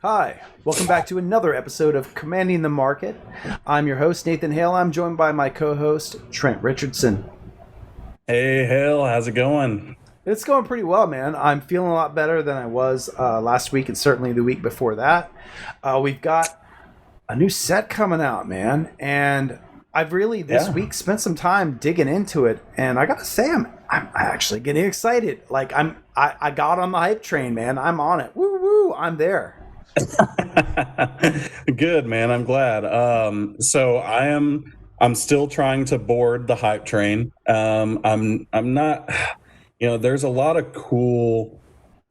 Hi, welcome back to another episode of Commanding the Market. I'm your host, Nathan Hale. I'm joined by my co-host, Trent Richardson. Hey, Hale, how's it going? It's going pretty well, man. I'm feeling a lot better than I was last week and certainly the week before that. We've got a new set coming out, man, and I've really this week spent some time digging into it, and I gotta say, I'm actually getting excited. Like I got on the hype train, man. I'm on it. Woo woo! I'm there. Good, man. I'm glad. I'm still trying to board the hype train. I'm not, there's a lot of cool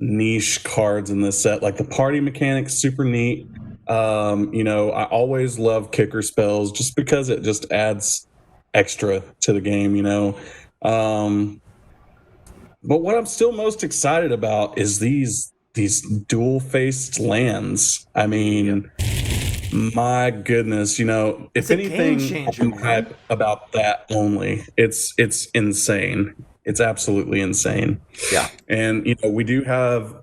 niche cards in this set. Like the party mechanics, super neat. I always love kicker spells just because it just adds extra to the game, but what I'm still most excited about is these dual-faced lands. I mean, my goodness, if It's a game anything, changer, I'm man. hype about that only. It's insane. It's absolutely insane. Yeah. And, we do have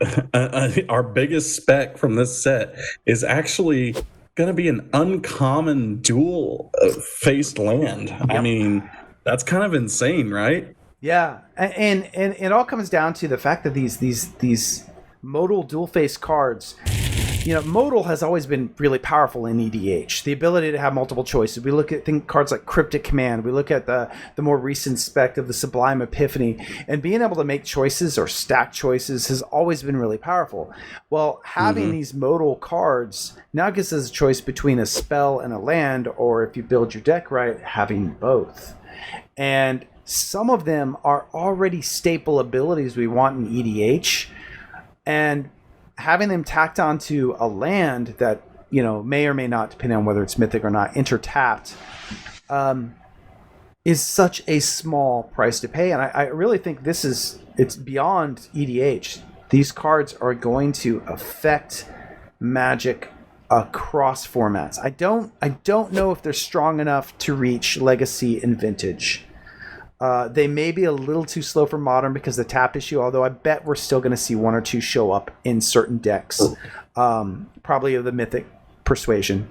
our biggest spec from this set is actually going to be an uncommon dual-faced land. Yep. I mean, that's kind of insane, right? Yeah, and it all comes down to the fact that these modal dual face cards, modal has always been really powerful in EDH. The ability to have multiple choices. We look at cards like Cryptic Command. We look at the more recent spec of the Sublime Epiphany, and being able to make choices or stack choices has always been really powerful. Well, having these modal cards now gives us a choice between a spell and a land, or if you build your deck right, having both. And some of them are already staple abilities we want in EDH, and having them tacked onto a land that may or may not, depending on whether it's mythic or not, intertapped, is such a small price to pay. And I really think it's beyond EDH. These cards are going to affect Magic across formats. I don't know if they're strong enough to reach Legacy and Vintage. They may be a little too slow for Modern because of the tap issue, although I bet we're still going to see one or two show up in certain decks, probably of the Mythic Persuasion.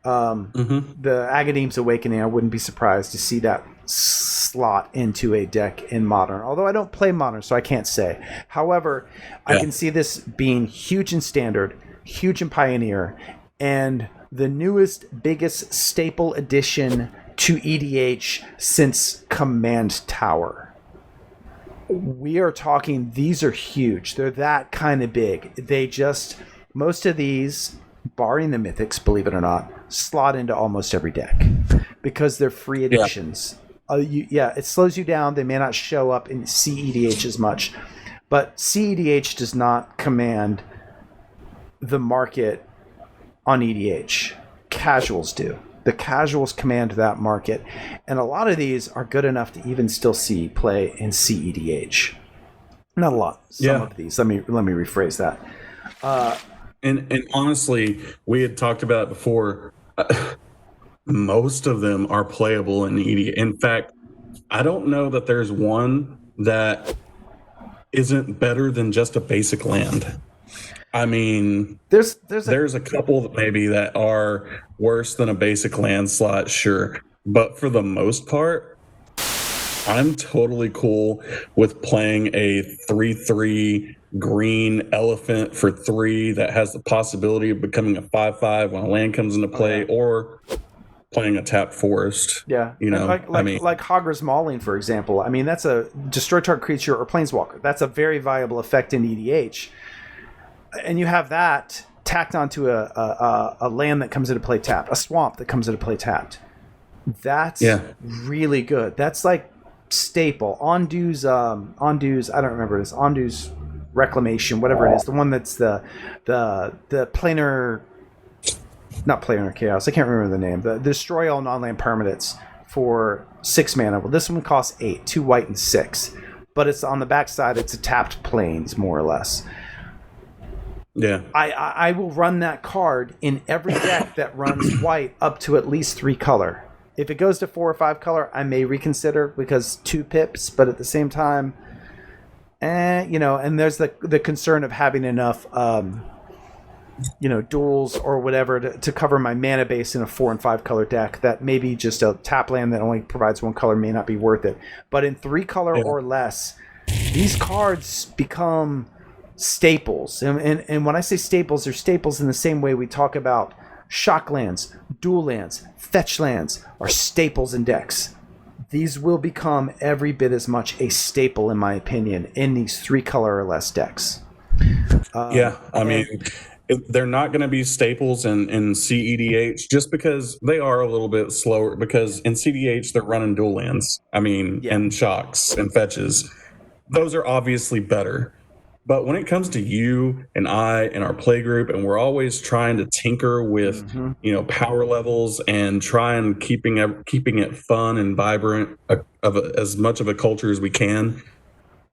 The Agadeem's Awakening, I wouldn't be surprised to see that slot into a deck in Modern, although I don't play Modern, so I can't say. However, I can see this being huge in Standard, huge in Pioneer, and the newest, biggest staple addition to EDH since Command Tower. We are talking, these are huge. They're that kind of big. Most of these, barring the Mythics, believe it or not, slot into almost every deck because they're free additions. It slows you down. They may not show up in CEDH as much, but CEDH does not command the market on EDH. Casuals do. The casuals command that market, and a lot of these are good enough to even still see play in CEDH. Not a lot. Some of these. Let me rephrase that. And honestly, we had talked about it before. Most of them are playable in EDH. In fact, I don't know that there's one that isn't better than just a basic land. I mean, there's a couple that maybe that are worse than a basic land slot, sure. But for the most part, I'm totally cool with playing a 3/3 green elephant for 3 that has the possibility of becoming a 5/5 when a land comes into play, or playing a tapped forest. Yeah, like Hogras Mauling, for example. I mean, that's a destroy target creature or planeswalker. That's a very viable effect in EDH. And you have that tacked onto a land that comes into play tapped, a swamp that comes into play tapped. That's really good. That's like staple. Ondu's, I don't remember this. Ondu's Reclamation, whatever it is. The one that's the planar, not planar chaos. I can't remember the name. The destroy all non-land permanents for 6 mana. Well, this one costs 8, 2 white and 6. But it's on the backside. It's a tapped plains, more or less. Yeah, I will run that card in every deck that runs white up to at least 3 color. If it goes to 4 or 5 color, I may reconsider because 2 pips, but at the same time, and there's the concern of having enough duels or whatever to cover my mana base in a 4 and 5 color deck, that maybe just a tap land that only provides 1 color may not be worth it. But in 3 color or less, these cards become staples. And when I say staples, they're staples in the same way we talk about shock lands, dual lands, fetch lands are staples in decks. These will become every bit as much a staple, in my opinion, in these 3 color or less decks. I mean, they're not going to be staples in CEDH just because they are a little bit slower, because in CDH they're running dual lands. I mean, and shocks and fetches. Those are obviously better. But when it comes to you and I and our play group, and we're always trying to tinker with, power levels and try and keeping it fun and vibrant as much of a culture as we can,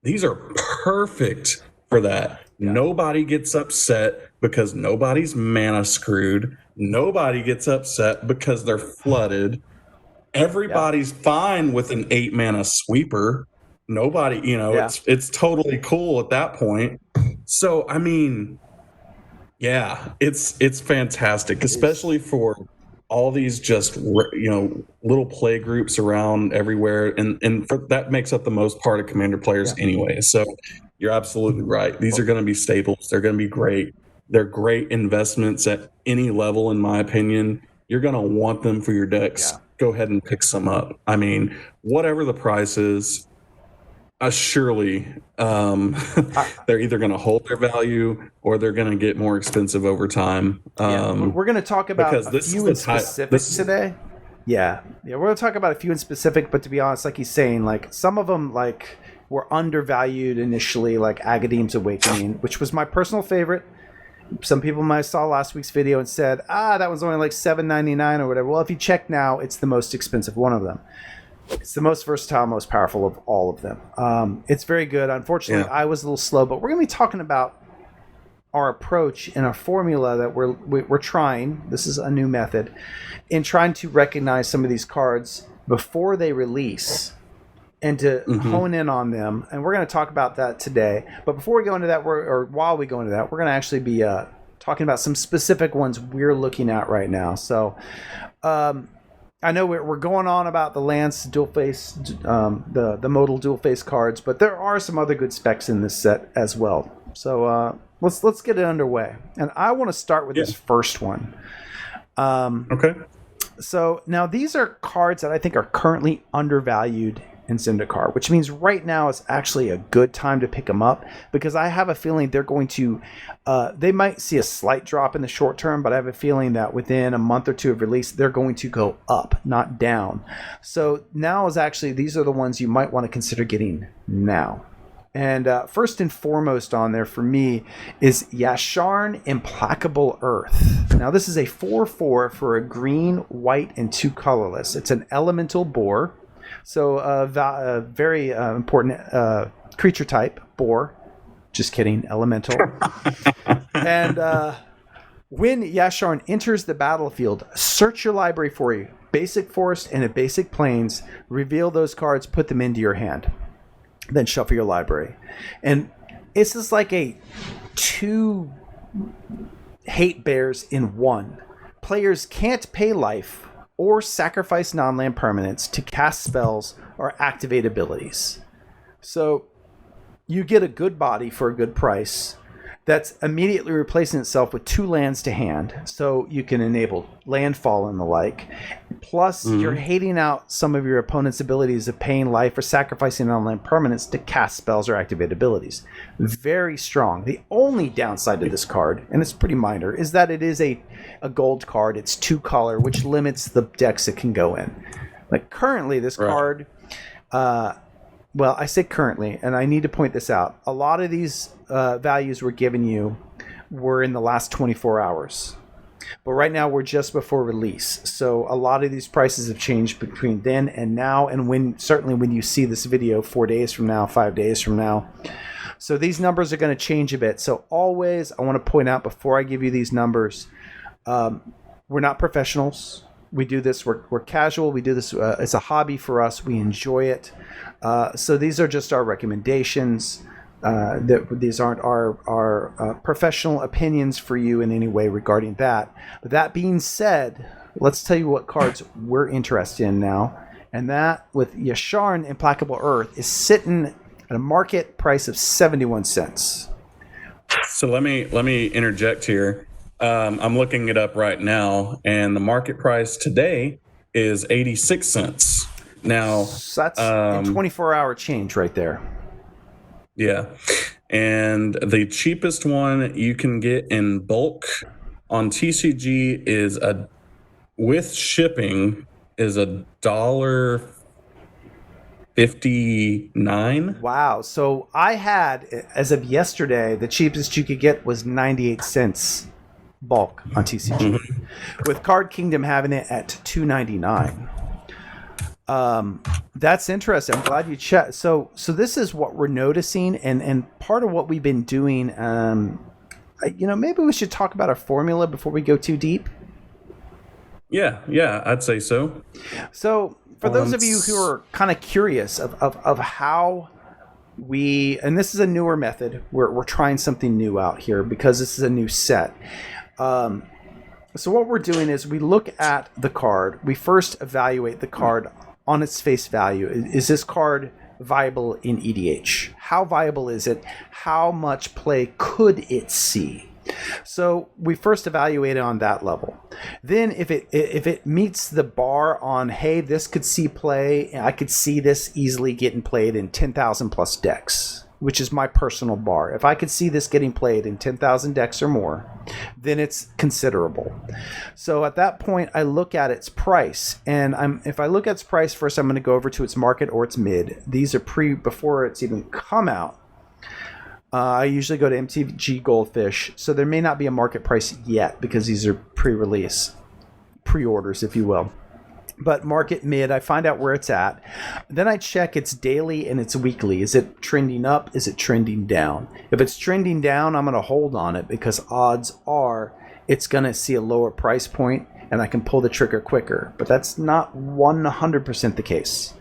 these are perfect for that. Yeah. Nobody gets upset because nobody's mana screwed. Nobody gets upset because they're flooded. Everybody's fine with an 8 mana sweeper. Nobody, it's totally cool at that point. So, I mean, it's fantastic, especially for all these just, little play groups around everywhere. And that makes up the most part of Commander players anyway. So you're absolutely right. These are going to be staples. They're going to be great. They're great investments at any level, in my opinion. You're going to want them for your decks. Yeah. Go ahead and pick some up. I mean, whatever the price is, surely they're either going to hold their value or they're going to get more expensive over time. We're going to talk about a few in specific today. We're going to talk about a few in specific, but to be honest, like he's saying, like some of them were undervalued initially, like Agadeem's Awakening, which was my personal favorite. Some people might have saw last week's video and said, that was only like $7.99 or whatever. Well, if you check now, it's the most expensive one of them. It's the most versatile, most powerful of all of them. It's very good. Unfortunately, I was a little slow, but we're going to be talking about our approach and our formula that we're trying. This is a new method in trying to recognize some of these cards before they release and to hone in on them. And we're going to talk about that today. But before we go into that, while we go into that, we're going to actually be talking about some specific ones we're looking at right now. So, I know we're going on about the Lance dual face, the modal dual face cards, but there are some other good specs in this set as well. So let's get it underway. And I want to start with this first one. Okay. So now these are cards that I think are currently undervalued in Zendikar, which means right now is actually a good time to pick them up, because I have a feeling they're going to, they might see a slight drop in the short term, but I have a feeling that within a month or two of release, they're going to go up, not down. So now is actually, these are the ones you might want to consider getting now. And first and foremost on there for me is Yasharn Implacable Earth. Now this is a 4/4 for a green, white, and 2 colorless. It's an elemental boar. So a very important creature type, boar. Just kidding, elemental. And when Yasharn enters the battlefield, search your library for you. Basic forest and a basic plains. Reveal those cards, put them into your hand. Then shuffle your library. And it's just like a 2 hate bears in 1. Players can't pay life or sacrifice non-land permanents to cast spells or activate abilities. So you get a good body for a good price that's immediately replacing itself with 2 lands to hand, so you can enable landfall and the like. Plus, you're hating out some of your opponent's abilities of paying life or sacrificing non-land permanents to cast spells or activate abilities. Very strong. The only downside to this card, and it's pretty minor, is that it is a gold card. It's 2 color, which limits the decks it can go in. Like currently, this card... well, I say currently, and I need to point this out. A lot of these values we're giving you were in the last 24 hours. But right now, we're just before release. So a lot of these prices have changed between then and now, and certainly when you see this video 4 days from now, 5 days from now. So these numbers are going to change a bit. So always, I want to point out before I give you these numbers, we're not professionals. We do this, we're casual. We do this, it's a hobby for us. We enjoy it. So these are just our recommendations. that these aren't our professional opinions for you in any way regarding that. But that being said, let's tell you what cards we're interested in now. And that, with Yasharn Implacable Earth, is sitting at a market price of 71 cents. So let me interject here. I'm looking it up right now, and the market price today is 86 cents. Now, So that's a 24-hour change right there. Yeah. And the cheapest one you can get in bulk on TCG is with shipping is $1.59. Wow. So I had, as of yesterday, the cheapest you could get was 98 cents bulk on TCG, with Card Kingdom having it at $2.99. That's interesting. I'm glad you checked. So this is what we're noticing, and part of what we've been doing. Maybe we should talk about our formula before we go too deep. Yeah, I'd say so. So for those of you who are kind of curious of how we, and this is a newer method, we're trying something new out here because this is a new set. So what we're doing is we look at the card. We first evaluate the card on its face value. Is this card viable in EDH? How viable is it? How much play could it see? So we first evaluate it on that level. Then if it meets the bar on, hey, this could see play, I could see this easily getting played in 10,000 plus decks, which is my personal bar. If I could see this getting played in 10,000 decks or more, then it's considerable. So at that point, I look at its price. And if I look at its price first, I'm going to go over to its market or its mid. These are before it's even come out. I usually go to MTG Goldfish. So there may not be a market price yet because these are pre-release, pre-orders, if you will. But market mid, I find out where it's at. Then I check its daily and its weekly. Is it trending up? Is it trending down? If it's trending down, I'm going to hold on it because odds are it's going to see a lower price point and I can pull the trigger quicker. But that's not 100% the case.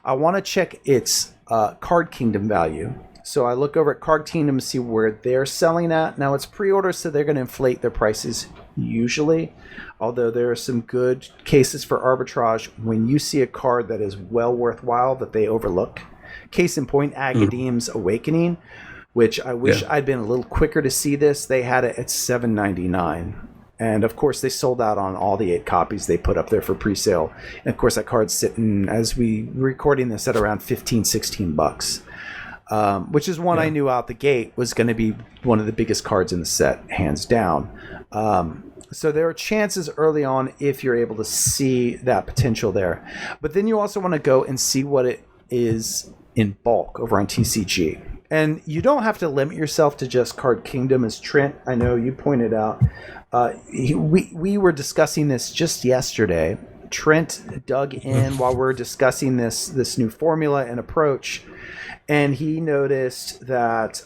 I want to check its Card Kingdom value. So I look over at Card Kingdom to see where they're selling at. Now it's pre-order, so they're going to inflate their prices usually. Although there are some good cases for arbitrage when you see a card that is well worthwhile that they overlook. Case in point, Agadeem's Awakening, which I wish I'd been a little quicker to see this. They had it at $7.99. And of course, they sold out on all the 8 copies they put up there for pre-sale. And of course, that card's sitting, as we recording this, at around $15-16. Which is one I knew out the gate was going to be one of the biggest cards in the set, hands down. So there are chances early on if you're able to see that potential there. But then you also want to go and see what it is in bulk over on TCG. And you don't have to limit yourself to just Card Kingdom, as Trent, I know you pointed out. We were discussing this just yesterday. Trent dug in while we were discussing this new formula and approach. And he noticed that,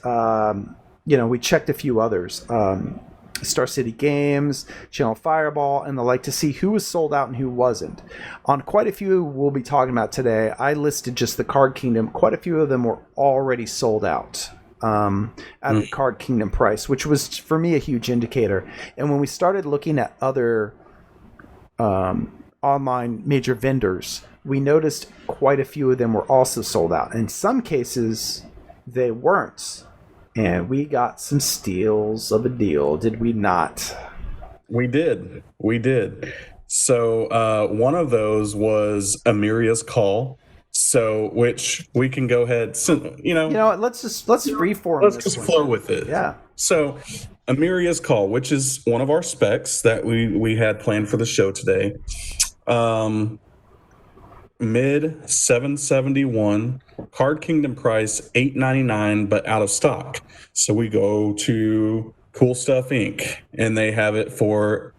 we checked a few others, Star City Games, Channel Fireball, and the like, to see who was sold out and who wasn't. On quite a few we'll be talking about today, I listed just the Card Kingdom. Quite a few of them were already sold out at the Card Kingdom price, which was, for me, a huge indicator. And when we started looking at other online major vendors, we noticed quite a few of them were also sold out. In some cases, they weren't. And we got some steals of a deal, did we not? We did. So one of those was Ameriyas Call. So, which we can go ahead. Let's freeform. Let's just flow with it. Yeah. So, Ameriyas Call, which is one of our specs that we had planned for the show today. Mid 771, Card Kingdom price $8.99, but out of stock. So we go to Cool Stuff Inc. and they have it for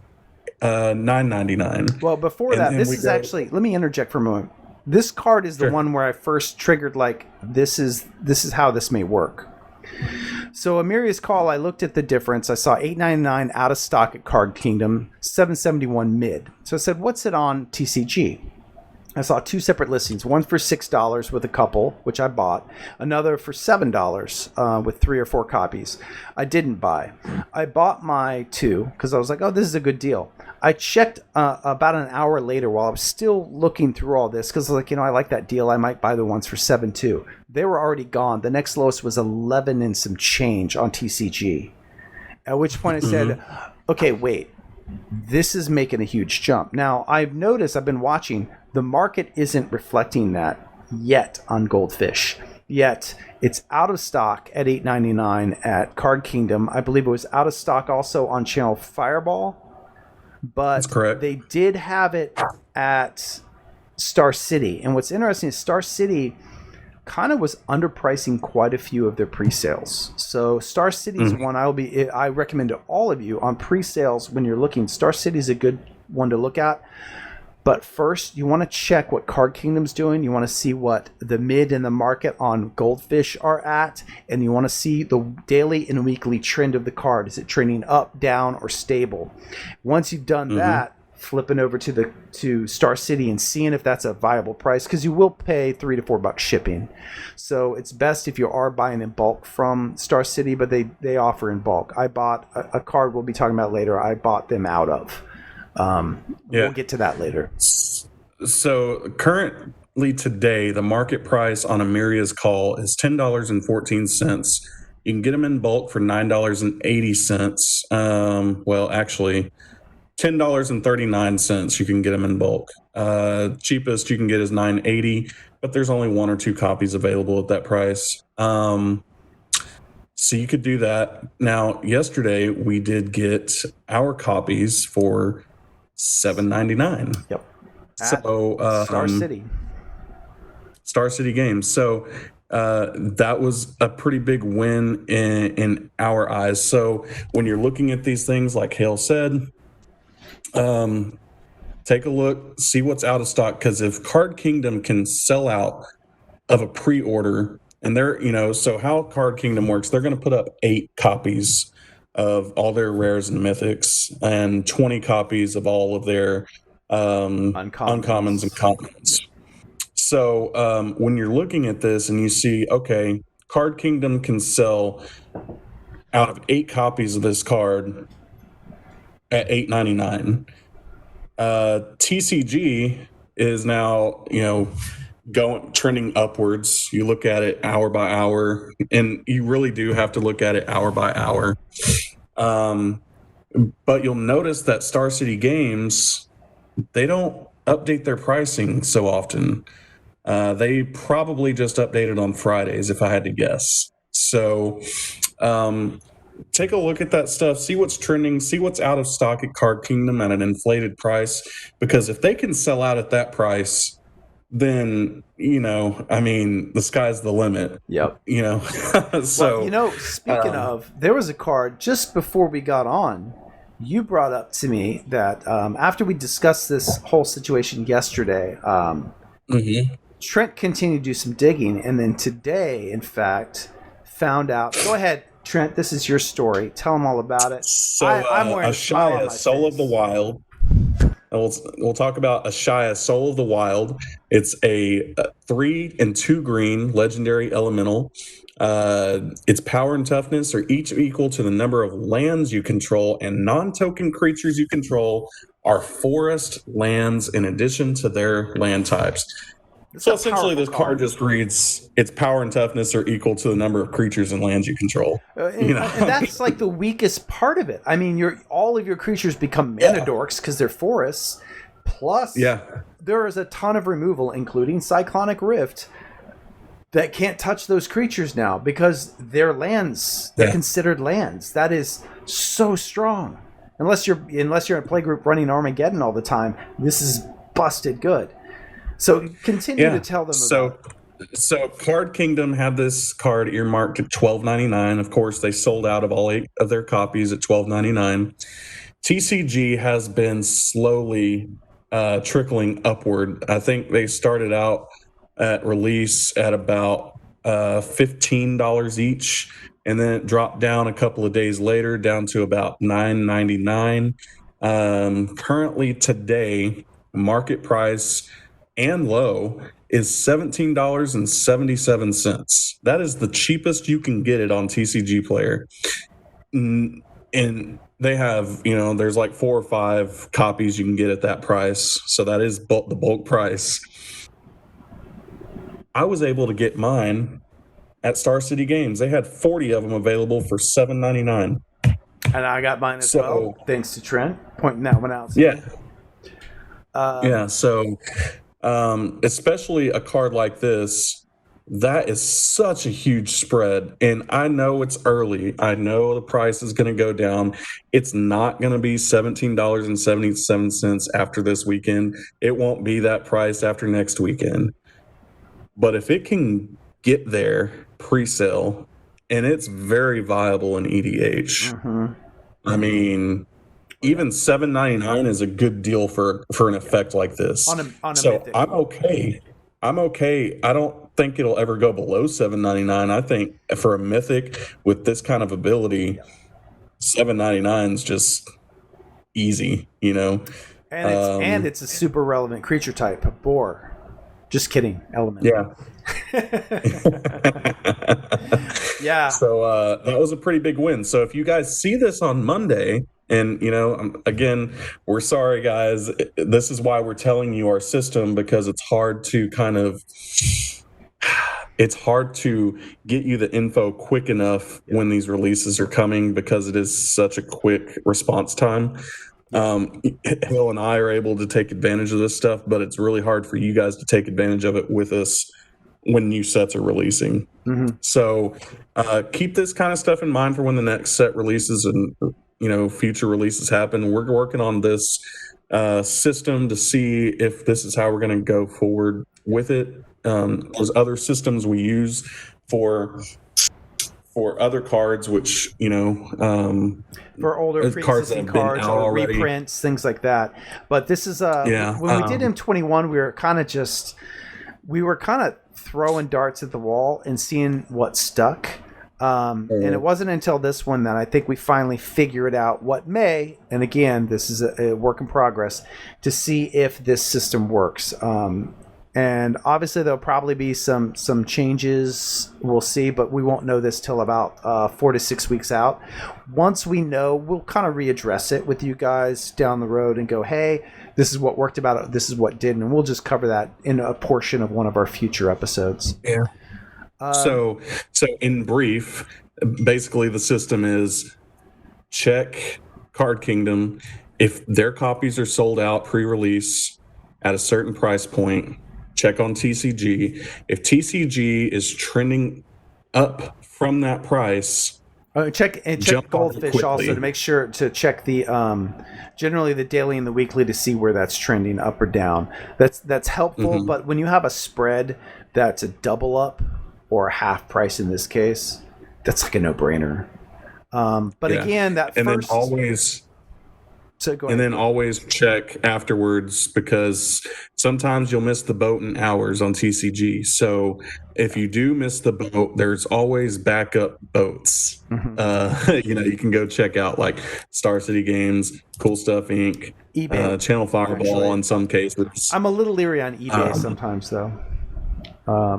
$9.99. Well, before that, this is actually, let me interject for a moment. This card is the one where I first triggered, like, this is how this may work. So Ameriyas Call, I looked at the difference. I saw $8.99 out of stock at Card Kingdom, $7.71 mid. So I said, what's it on TCG? I saw two separate listings, one for $6 with a couple, which I bought, another for $7 with 3 or 4 copies. I didn't buy. I bought my 2 because I was like, oh, this is a good deal. I checked about an hour later while I was still looking through all this because I was like, I like that deal. I might buy the ones for $7 too. They were already gone. The next lowest was 11 and some change on TCG. At which point I said, okay, wait. This is making a huge jump. Now, I've noticed, I've been watching, the market isn't reflecting that yet on Goldfish. Yet, it's out of stock at $8.99 at Card Kingdom. I believe it was out of stock also on Channel Fireball. But that's correct. They did have it at Star City. And what's interesting is Star City kind of was underpricing quite a few of their pre-sales. So Star City is one I recommend to all of you on pre-sales when you're looking. Star City is a good one to look at. But first, you want to check what Card Kingdom's doing. You want to see what the mid and the market on Goldfish are at. And you want to see the daily and weekly trend of the card. Is it trending up, down, or stable? Once you've done that, flipping over to Star City and seeing if that's a viable price, because you will pay $3 to $4 shipping. So it's best if you are buying in bulk from Star City, but they offer in bulk. I bought a card we'll be talking about later. I bought them out of. We'll get to that later. So currently today, the market price on Ameriyas Call is $10.14. You can get them in bulk for $9.80. Well, actually, $10.39 you can get them in bulk. Cheapest you can get is $9.80, but there's only 1 or 2 copies available at that price. So you could do that. Now, yesterday we did get our copies for $7.99. Yep. So Star City Games. So that was a pretty big win in our eyes. So when you're looking at these things, like Hale said, take a look, see what's out of stock, because if Card Kingdom can sell out of a pre-order, and they're, so how Card Kingdom works, they're going to put up 8 copies of all their rares and mythics and 20 copies of all of their uncommons and commons. So when you're looking at this and you see, okay, Card Kingdom can sell out of 8 copies of this card at $8.99. TCG is now, trending upwards. You look at it hour by hour, and you really do have to look at it hour by hour. But you'll notice that Star City Games, they don't update their pricing so often. They probably just updated on Fridays, if I had to guess. So take a look at that stuff, see what's trending, see what's out of stock at Card Kingdom at an inflated price. Because if they can sell out at that price, then, the sky's the limit. Yep. So, well, speaking of, there was a card just before we got on, you brought up to me that after we discussed this whole situation yesterday, Trent continued to do some digging, and then today, in fact, found out. Go ahead, Trent, this is your story. Tell them all about it. So, I'm wearing Ashaya, Soul of the Wild. We'll talk about Ashaya, Soul of the Wild. It's a 3 and 2 green legendary elemental. Its power and toughness are each equal to the number of lands you control, and non-token creatures you control are forest lands in addition to their land types. So essentially, this card just reads, its power and toughness are equal to the number of creatures and lands you control. And that's like the weakest part of it. I mean, all of your creatures become mana dorks because they're forests. Plus, there is a ton of removal, including Cyclonic Rift, that can't touch those creatures now because they're lands. They're considered lands. That is so strong. Unless you're in a playgroup running Armageddon all the time, this is busted good. So continue to tell them about it. So Card Kingdom had this card earmarked at $12.99. Of course, they sold out of all 8 of their copies at $12.99. TCG has been slowly trickling upward. I think they started out at release at about $15 each, and then it dropped down a couple of days later down to about $9.99. Currently today, market price and low is $17.77. That is the cheapest you can get it on TCG Player. And they have, there's like 4 or 5 copies you can get at that price. So that is the bulk price. I was able to get mine at Star City Games. They had 40 of them available for $7.99. And I got mine as well, thanks to Trent pointing that one out. Yeah. So especially a card like this, that is such a huge spread. And I know it's early. I know the price is going to go down. It's not going to be $17.77 after this weekend. It won't be that price after next weekend. But if it can get there pre-sale, and it's very viable in EDH. Mm-hmm. I mean, even $7.99 is a good deal for an effect like this. On a so mythic. I'm okay. I don't think it'll ever go below $7.99. I think for a mythic with this kind of ability, $7.99 is just easy, And it's a super relevant creature type, a boar. Just kidding, element. Yeah. Yeah. So that was a pretty big win. So if you guys see this on Monday, and again, we're sorry, guys. This is why we're telling you our system, because it's hard to get you the info quick enough when these releases are coming, because it is such a quick response time. Will and I are able to take advantage of this stuff, but it's really hard for you guys to take advantage of it with us when new sets are releasing. Mm-hmm. So keep this kind of stuff in mind for when the next set releases and future releases happen. We're working on this system to see if this is how we're going to go forward with it. There's other systems we use for other cards, which for older pre-existing cards or reprints, things like that. But this is when we did M21, we were kind of throwing darts at the wall and seeing what stuck. And it wasn't until this one that I think we finally figured out what may, and again, this is a work in progress, to see if this system works. And obviously there'll probably be some changes, we'll see, but we won't know this till about 4 to 6 weeks out. Once we know, we'll kind of readdress it with you guys down the road and go, hey, this is what worked about it, this is what didn't, and we'll just cover that in a portion of one of our future episodes. Yeah. So in brief, basically the system is check Card Kingdom. If their copies are sold out pre-release at a certain price point, check on TCG. If TCG is trending up from that price, check Goldfish also to make sure to check the generally the daily and the weekly to see where that's trending up or down. That's helpful. Mm-hmm. But when you have a spread that's a double up or half price in this case, that's like a no-brainer. Again, then always check afterwards, because sometimes you'll miss the boat in hours on TCG. So if you do miss the boat, there's always backup boats. Mm-hmm. You can go check out like Star City Games, Cool Stuff Inc., eBay, Channel Fireball. Actually, in some cases. I'm a little leery on eBay sometimes, though.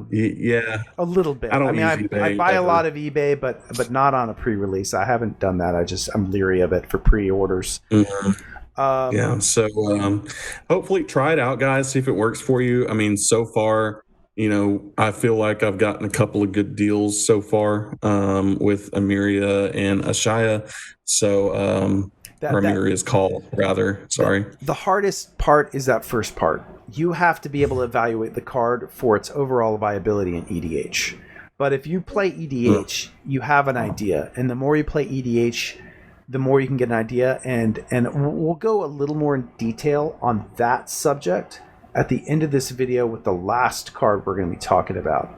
Yeah, a little bit. I buy a lot of eBay, but not on a pre-release. I haven't done that. I'm leery of it for pre-orders. Mm-hmm. So hopefully try it out, guys. See if it works for you. I mean, so far, I feel like I've gotten a couple of good deals so far with Ameriya and Ashaya. So Ameriyas Call, rather. Sorry. The hardest part is that first part. You have to be able to evaluate the card for its overall viability in EDH. But if you play EDH, you have an idea. And the more you play EDH, the more you can get an idea. And we'll go a little more in detail on that subject at the end of this video with the last card we're going to be talking about.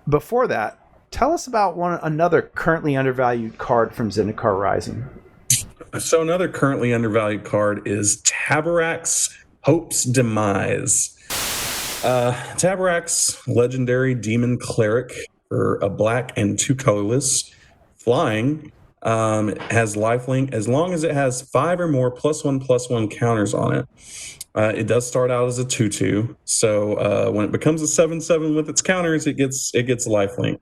Before that, tell us about another currently undervalued card from Zendikar Rising. So another currently undervalued card is Taberax, Hope's Demise. Taberax, legendary demon cleric for a black and 2 colorless, flying. It has lifelink as long as it has 5 or more +1/+1 counters on it. It does start out as a 2/2, so when it becomes a 7/7 with its counters, it gets lifelink.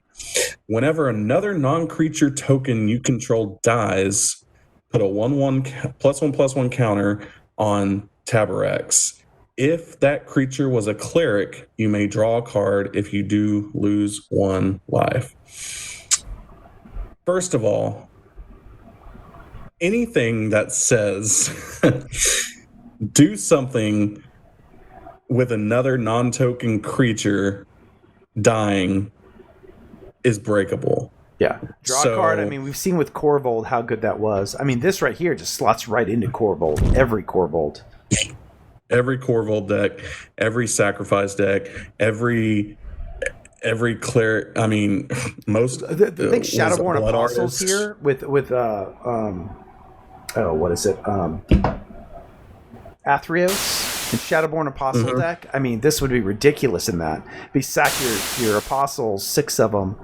Whenever another non-creature token you control dies, put a 1/1 +1/+1 counter on Taberax. If that creature was a cleric, you may draw a card if you do lose 1 life. First of all, anything that says do something with another non-token creature dying is breakable. Yeah. Draw a card. I mean, we've seen with Corvold how good that was. I mean, this right here just slots right into Corvold. Every Corvold deck, every sacrifice deck, every cleric. I mean, most. I think Shadowborn Apostles here with what is it? Athreos and Shadowborn Apostle deck. I mean, this would be ridiculous in that. Be sack your Apostles, 6 of them,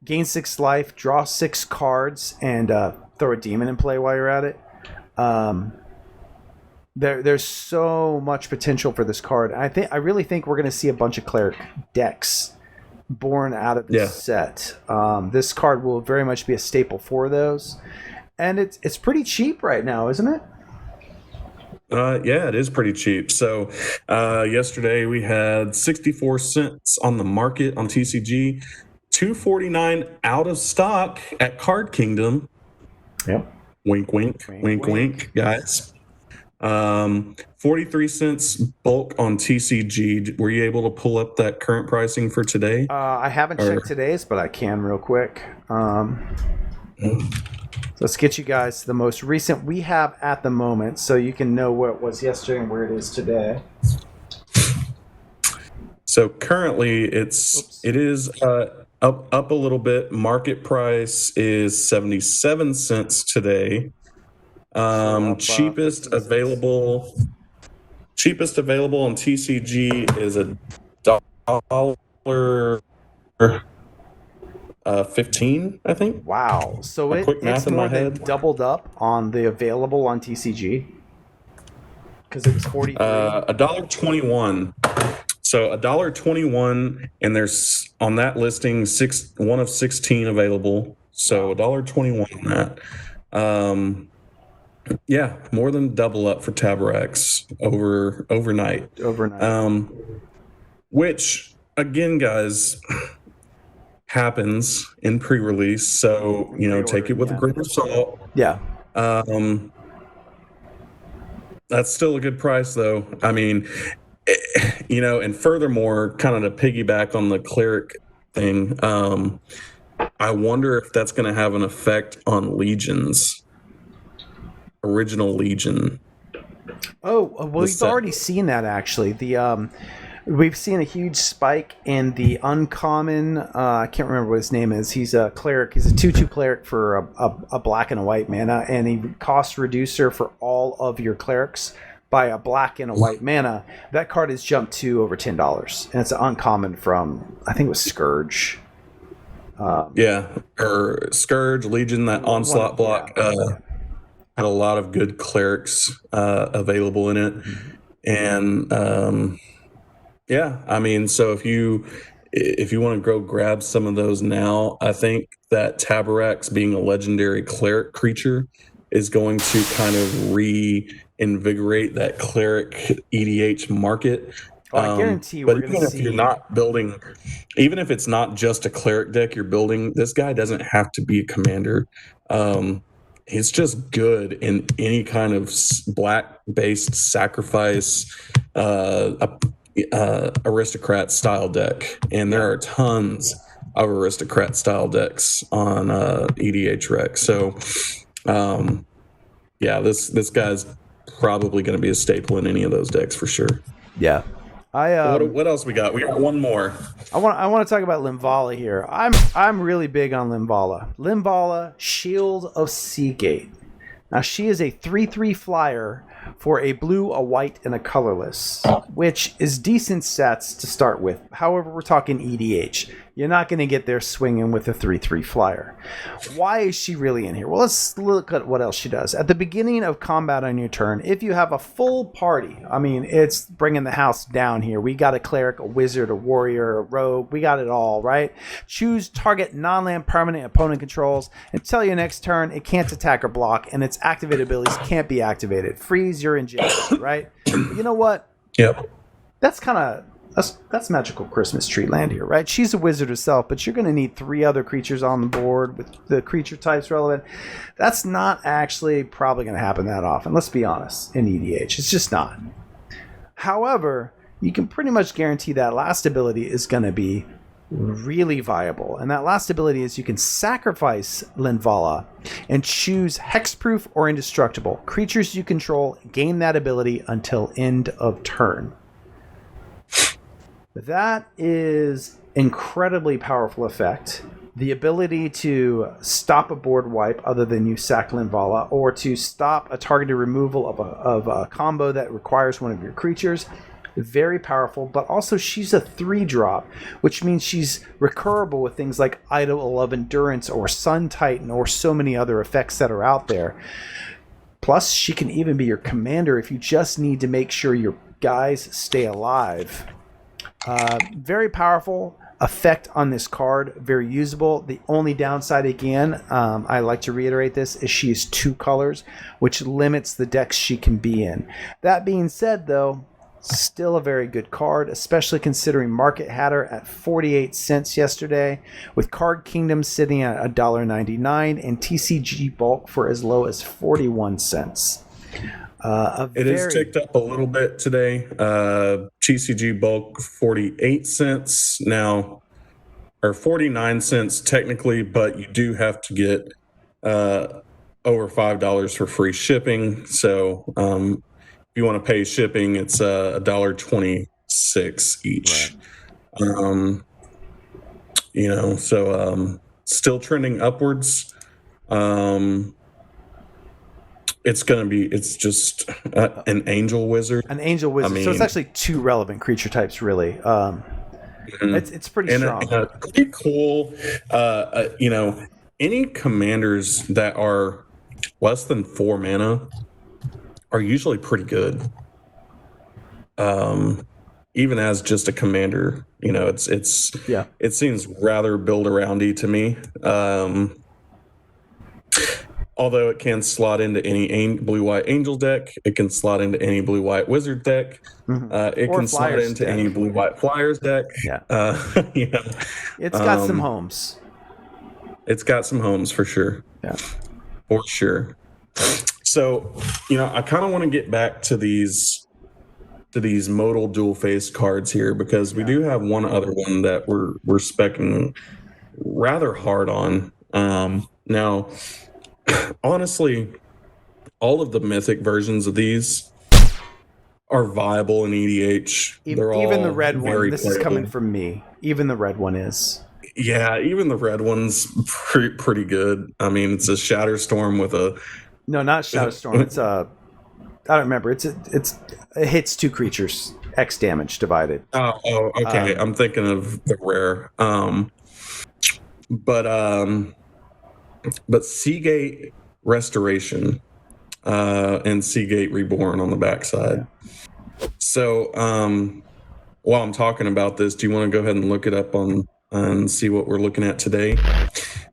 gain 6 life, draw 6 cards, and throw a demon in play while you're at it. There's so much potential for this card. I really think we're going to see a bunch of cleric decks born out of this set. This card will very much be a staple for those, and it's pretty cheap right now, isn't it? Yeah, it is pretty cheap. So yesterday we had 64 cents on the market on TCG, $2.49 out of stock at Card Kingdom. Yep. Wink, wink, guys. 43 cents bulk on TCG. Were you able to pull up that current pricing for today? I haven't checked today's, but I can real quick. Let's get you guys the most recent we have at the moment, so you can know what it was yesterday and where it is today. So currently, it is up a little bit. Market price is 77 cents today. Cheapest available on TCG is $1.15, I think. Wow! So it's more than doubled up on the available on TCG because it was 43. $1.21. So $1.21, and there's on that listing 1 of 16 available. So $1.21 on that. Yeah, more than double up for Taberax overnight. Which again, guys, happens in pre-release. So take it with a grain of salt. Yeah. That's still a good price, though. I mean, and furthermore, kind of to piggyback on the cleric thing, I wonder if that's going to have an effect on legions. Original Legion. Oh, well, we've already seen that, actually. We've seen a huge spike in the uncommon. I can't remember what his name is. He's a cleric. He's a 2/2 cleric for a black and a white mana, and he costs reducer for all of your clerics by a black and a white mana. That card has jumped to over $10, and it's an uncommon from, I think it was Scourge. Or Scourge, Legion, that onslaught block. Had a lot of good clerics available in it, and I mean, so if you want to go grab some of those now, I think that Taberax, being a legendary cleric creature, is going to kind of reinvigorate that cleric EDH market. I guarantee but even if you're not building, even if it's not just a cleric deck you're building, this guy doesn't have to be a commander. He's just good in any kind of black-based sacrifice aristocrat style deck, and there are tons of aristocrat style decks on EDH Rec. So, this guy's probably going to be a staple in any of those decks for sure. Yeah. What else we got? We got one more. I want to talk about Limbala here. I'm really big on Limbala. Limbala, Shield of Seagate. Now she is a 3/3 flyer for a blue, a white, and a colorless, which is decent sets to start with. However, we're talking EDH. you're not going to get there swinging with a 3/3 flyer. Why is she really in here? Well, let's look at what else she does. At the beginning of combat on your turn, if you have a full party, I mean, it's bringing the house down here. We got a cleric, a wizard, a warrior, a rogue. We got it all, right? Choose target non-land permanent opponent controls. Until your next turn, it can't attack or block, and its activated abilities can't be activated. Freeze, you're in jail, right? You know what? Yep. That's kind of... That's magical Christmas tree land here, right? She's a wizard herself, but you're going to need 3 other creatures on the board with the creature types relevant. That's not actually probably going to happen that often. Let's be honest, in EDH. It's just not. However, you can pretty much guarantee that last ability is going to be really viable. And that last ability is you can sacrifice Limbala and choose hexproof or indestructible. Creatures you control gain that ability until end of turn. That is incredibly powerful effect. The ability to stop a board wipe other than you sack Limbala, or to stop a targeted removal of a combo that requires one of your creatures. Very powerful, but also she's a 3-drop, which means she's recurable with things like Idol of Endurance or Sun Titan or so many other effects that are out there. Plus, she can even be your commander if you just need to make sure your guys stay alive. Very powerful effect on this card, very usable. The only downside, again, I like to reiterate this, is she is 2 colors, which limits the decks she can be in. That being said, though, still a very good card, especially considering Market had her at 48 cents yesterday, with Card Kingdom sitting at $1.99 and TCG Bulk for as low as 41 cents. It is ticked up a little bit today. TCG Bulk 48 cents now, or 49 cents technically, but you do have to get over $5 for free shipping. So if you want to pay shipping, it's $1.26 each. Right. Still trending upwards. It's just an angel wizard. An angel wizard. I mean, so it's actually 2 relevant creature types, really. It's pretty strong. Pretty cool. Any commanders that are less than 4 mana are usually pretty good. Even as just a commander, it seems rather build-aroundy to me. Although it can slot into any blue-white angel deck, it can slot into any blue-white wizard deck. It can slot into deck. Any blue-white flyers deck. Yeah, it's got some homes. It's got some homes for sure. Yeah, for sure. So, I kind of want to get back to these modal dual-faced cards here, because we do have one other one that we're speccing rather hard on. Now, honestly, all of the mythic versions of these are viable in EDH. Even the red one. This is coming from me. Even the red one is. Yeah, even the red one's pretty good. I mean, it's a Shatterstorm with a... No, not Shatterstorm. It's a... I don't remember. It hits 2 creatures. X damage divided. Oh, okay. I'm thinking of the rare. But Seagate Restoration and Seagate Reborn on the backside. So while I'm talking about this, do you want to go ahead and look it up and see what we're looking at today?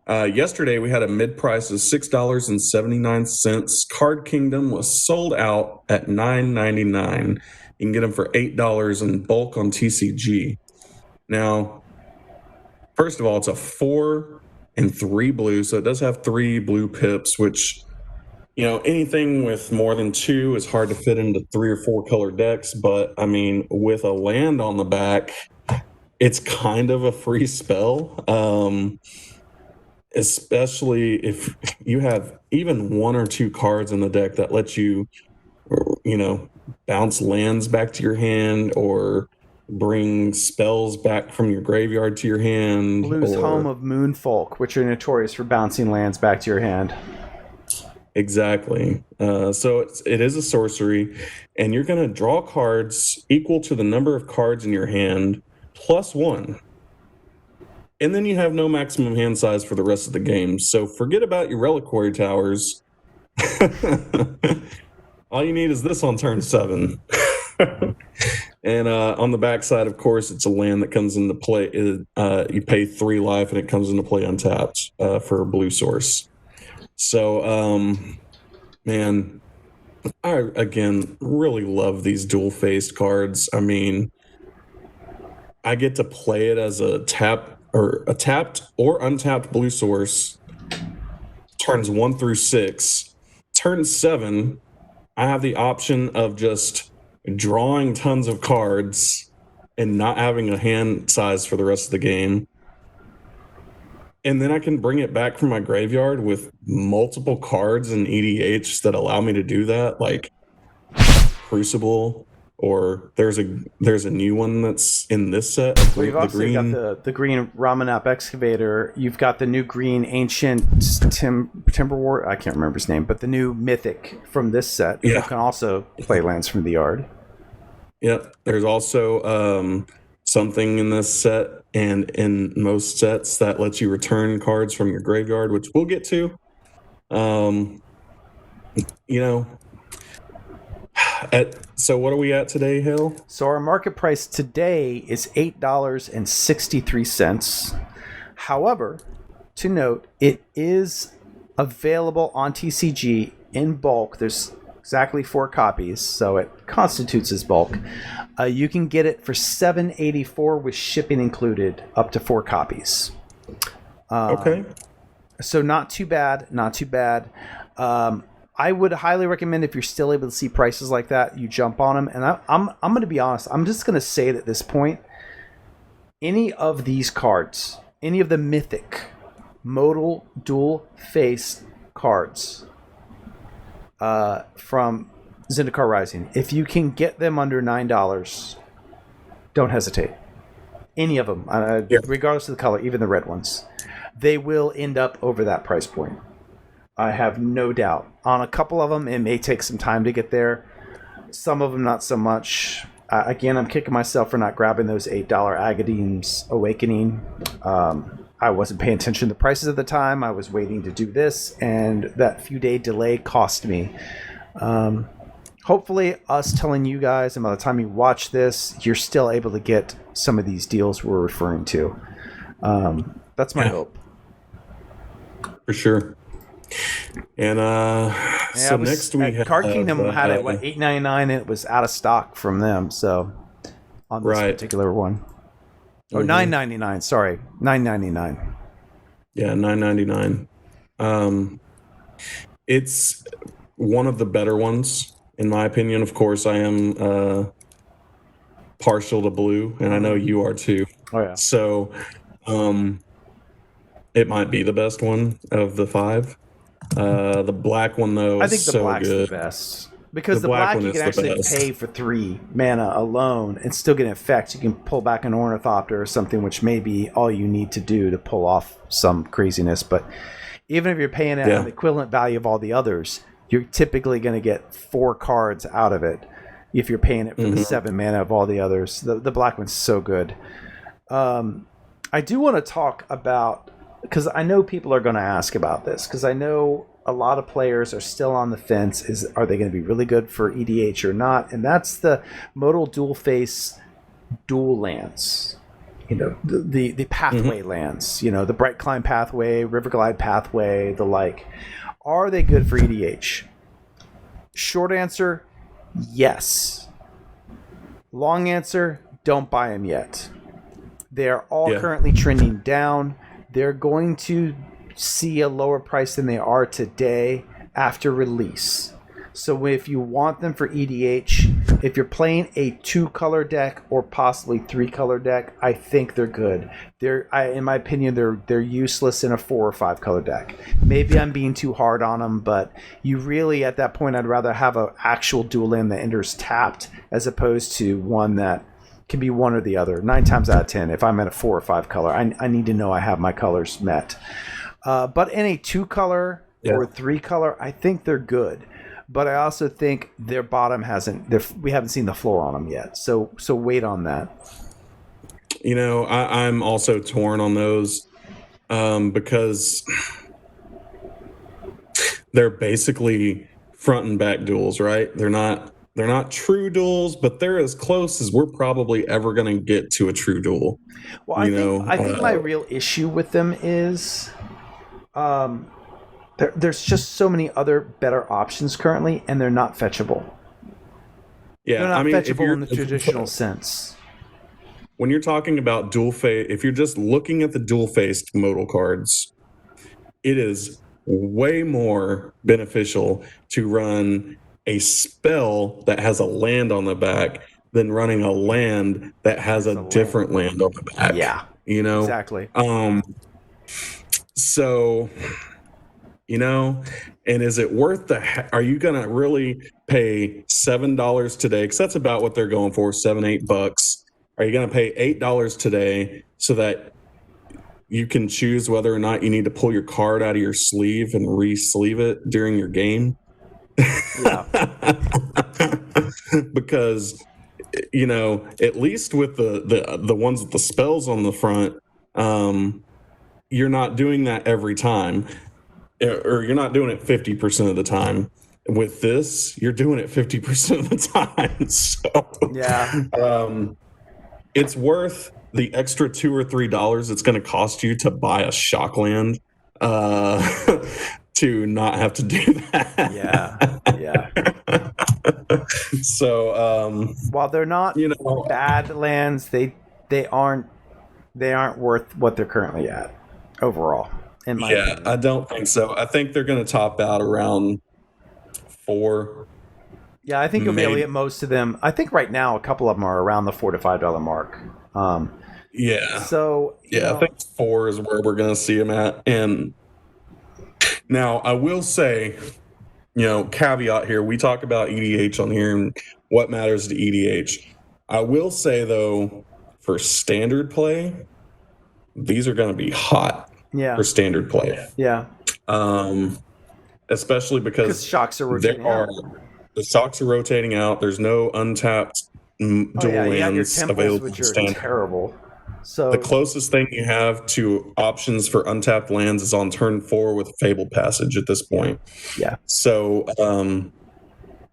Yesterday, we had a mid-price of $6.79. Card Kingdom was sold out at $9.99. You can get them for $8 in bulk on TCG. Now, first of all, it's a 4 and 3 blue, so it does have 3 blue pips, which, anything with more than 2 is hard to fit into 3 or 4 color decks. But I mean, with a land on the back, it's kind of a free spell, especially if you have even 1 or 2 cards in the deck that let you, bounce lands back to your hand, or bring spells back from your graveyard to your hand. Blue's home of Moonfolk, which are notorious for bouncing lands back to your hand. Exactly. So it is a sorcery, and you're going to draw cards equal to the number of cards in your hand plus 1. And then you have no maximum hand size for the rest of the game. So forget about your reliquary towers. All you need is this on turn 7. And on the backside, of course, it's a land that comes into play. You pay 3 life, and it comes into play untapped for a blue source. So, man, I, again, really love these dual-faced cards. I mean, I get to play it as a tapped or untapped blue source, turns 1 through 6. Turn 7, I have the option of just drawing tons of cards and not having a hand size for the rest of the game. And then I can bring it back from my graveyard with multiple cards in EDH that allow me to do that, like Crucible, or there's a new one that's in this set. Well, you've also got the green Ramanap Excavator. You've got the new green Ancient Timber War. I can't remember his name, but the new Mythic from this set. Yeah. You can also play lands from the yard. Yep. There's also something in this set and in most sets that lets you return cards from your graveyard, which we'll get to. So what are we at today, Hale? So our market price today is $8.63. However, to note, it is available on TCG in bulk. There's exactly 4 copies, so it constitutes as bulk. You can get it for $7.84 with shipping included, up to 4 copies. Okay. So not too bad. I would highly recommend, if you're still able to see prices like that, you jump on them. And I'm going to be honest. I'm just going to say it at this point. Any of these cards, any of the mythic modal dual face cards from Zendikar Rising, if you can get them under $9, don't hesitate. Any of them, regardless of the color, even the red ones, they will end up over that price point. I have no doubt. On a couple of them, it may take some time to get there. Some of them, not so much. Again, I'm kicking myself for not grabbing those $8 Agadeem's Awakening. I wasn't paying attention to the prices at the time. I was waiting to do this, and that few-day delay cost me. Hopefully, us telling you guys, and by the time you watch this, you're still able to get some of these deals we're referring to. That's my hope. For sure. And so next we have Card Kingdom had it $8.99, and it was out of stock from them. So on this particular one, $9.99. Sorry, $9.99. Yeah, $9.99. It's one of the better ones, in my opinion. Of course, I am partial to blue, and I know you are too. Oh yeah. So, it might be the best one of the 5. The black one, though, I think is the black's the best, because the black you can actually pay for 3 mana alone and still get an effect. You can pull back an Ornithopter or something, which may be all you need to do to pull off some craziness. But even if you're paying it an equivalent value of all the others, you're typically going to get 4 cards out of it if you're paying it for the 7 mana of all the others. The black one's so good. I do want to talk about, because I know people are going to ask about this, because I know a lot of players are still on the fence. Are they going to be really good for EDH or not? And that's the modal dual face dual lands. The pathway lands. The Bright Climb pathway, Riverglide pathway, the like. Are they good for EDH? Short answer, yes. Long answer, don't buy them yet. They're all currently trending down. They're going to see a lower price than they are today after release. So if you want them for EDH, if you're playing a 2-color deck or possibly 3-color deck, I think they're good. In my opinion, they're useless in a 4 or 5-color deck. Maybe I'm being too hard on them, but you really, at that point, I'd rather have an actual dual land that enters tapped as opposed to one that can be one or the other. 9 times out of 10, if I'm in a 4 or 5 color, I need to know I have my colors met. But in a 2-color or 3-color, I think they're good. But I also think their bottom we haven't seen the floor on them yet. So wait on that. I'm also torn on those because they're basically front and back duels, right? They're not true duels, but they're as close as we're probably ever going to get to a true duel. Well, I think my real issue with them is there's just so many other better options currently, and they're not fetchable. Yeah, they're not fetchable in the traditional sense. When you're talking about dual face, if you're just looking at the dual faced modal cards, it is way more beneficial to run a spell that has a land on the back than running a land that has a different land on the back. Yeah, exactly. So, and is it worth are you going to really pay $7 today? Because that's about what they're going for, $7-8. Are you going to pay $8 today so that you can choose whether or not you need to pull your card out of your sleeve and re-sleeve it during your game? Yeah. Because, at least with the ones with the spells on the front, you're not doing that every time, or you're not doing it 50% of the time. With this, you're doing it 50% of the time. So, yeah. It's worth the extra $2 or $3 it's going to cost you to buy a shock land to not have to do that. Yeah. So while they're not bad lands, they aren't worth what they're currently at overall. In my opinion. I don't think so. I think they're going to top out around 4. Yeah, I think you'll be able to get most of them. I think right now a couple of them are around the $4 to $5 mark. So I think 4 is where we're going to see them at. And now I will say, caveat here, we talk about EDH on here and what matters to EDH. I will say though, for standard play, these are going to be hot for standard play. Yeah. Especially because shocks are rotating out. The shocks are rotating out. There's no untapped dual lands available which are terrible. So the closest thing you have to options for untapped lands is on turn 4 with Fabled Passage at this point. Yeah. So,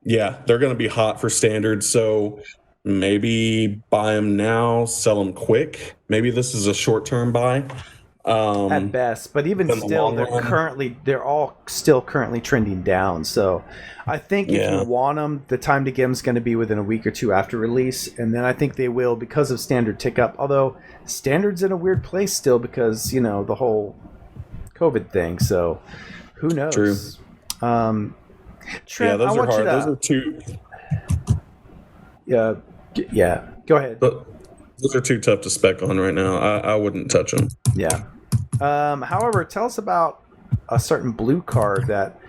they're going to be hot for standard. So maybe buy them now, sell them quick. Maybe this is a short-term buy. At best, but even still, they're all still currently trending down. So I think if you want them, the time to get them is going to be within a week or two after release, and then I think they will because of standard tick up. Although standard's in a weird place still because the whole COVID thing. So who knows? True. Trent, those are hard. Those are two. Yeah. Go ahead. But those are too tough to spec on right now. I wouldn't touch them. Yeah. However, tell us about a certain blue card that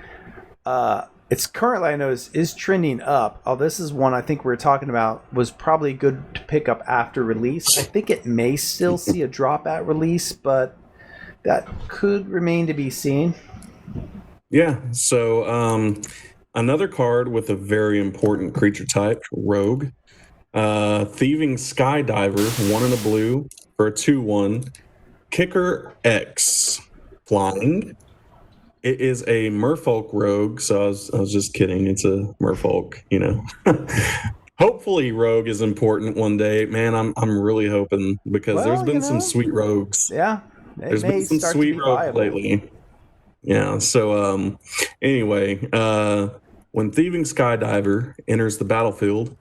it's currently, I noticed, is trending up. Oh, this is one I think we were talking about was probably good to pick up after release. I think it may still see a drop at release, but that could remain to be seen. Yeah. So another card with a very important creature type, Rogue. Thieving Skydiver, 1 in a blue for a 2/1. Kicker X, flying. It is a merfolk rogue, so I was just kidding. It's a merfolk, Hopefully Rogue is important one day. Man, I'm really hoping because there's been some sweet rogues. Yeah. There's been some sweet rogues lately. Yeah, so anyway, when Thieving Skydiver enters the battlefield,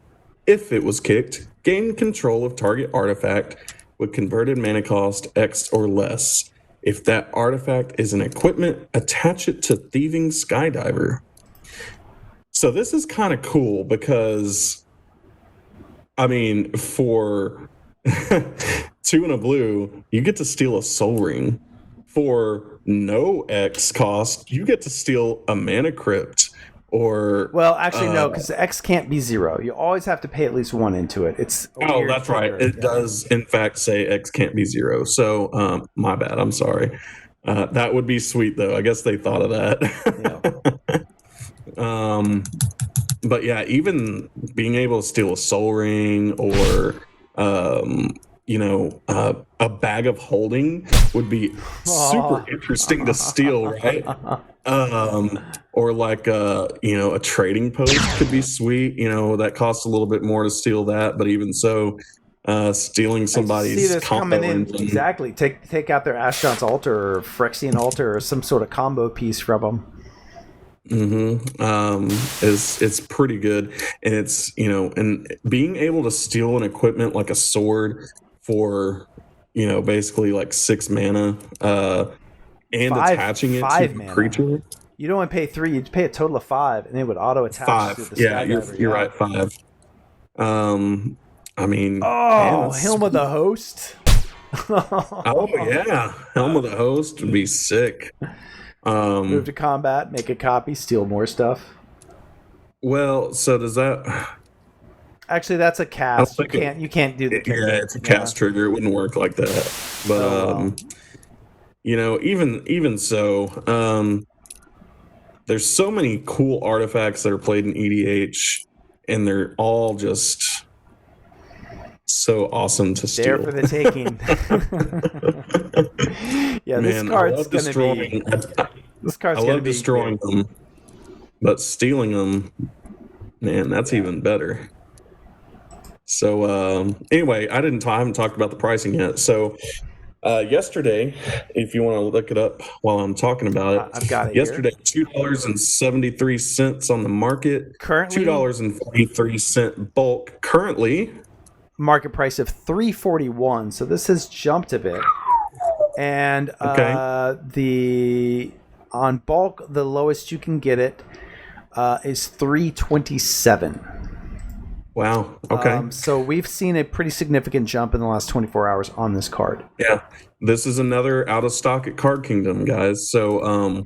if it was kicked, gain control of target artifact with converted mana cost X or less. If that artifact is an equipment, attach it to Thieving Skydiver. So this is kind of cool because, for 2 in a blue, you get to steal a Soul Ring. For no X cost, you get to steal a Mana Crypt. Well, actually, no, because the X can't be 0. You always have to pay at least 1 into it. It's that's right. It does, in fact, say X can't be 0. So, my bad. I'm sorry. That would be sweet, though. I guess they thought of that. Yeah. But yeah, even being able to steal a Soul Ring or a bag of holding would be super interesting to steal, right? Or like a trading post could be sweet. That costs a little bit more to steal that, but even so, stealing somebody's see this combo coming in engine. exactly. Take out their Ashdon's altar or Phyrexian altar or some sort of combo piece from them. It's pretty good, and it's and being able to steal an equipment like a sword for basically like 6 mana, and attaching it to the creature. You don't want to pay 3; you'd pay a total of 5, and it would auto attach 5. to the Yeah, Skydiver. you're right. 5. I mean, Helm of the Host. Oh yeah, Helm of the Host would be sick. Move to combat, make a copy, steal more stuff. Well, so does that? Actually, that's a cast. You can't do the. Yeah, it's a cast trigger. It wouldn't work like that. But even so, there's so many cool artifacts that are played in EDH, and they're all just so awesome to steal. There for the taking. Yeah, this card's going to be. This card's going to be destroying them, but stealing them, man, that's even better. So anyway, I haven't talked about the pricing yet. So yesterday, if you want to look it up while I'm talking about it, I've got it. Yesterday, $2.73 on the market. Currently, $2.43 bulk. Currently, market price of $3.41. So this has jumped a bit. And on bulk, the lowest you can get it is $3.27. Wow. Okay. So we've seen a pretty significant jump in the last 24 hours on this card. Yeah. This is another out of stock at Card Kingdom, guys. So,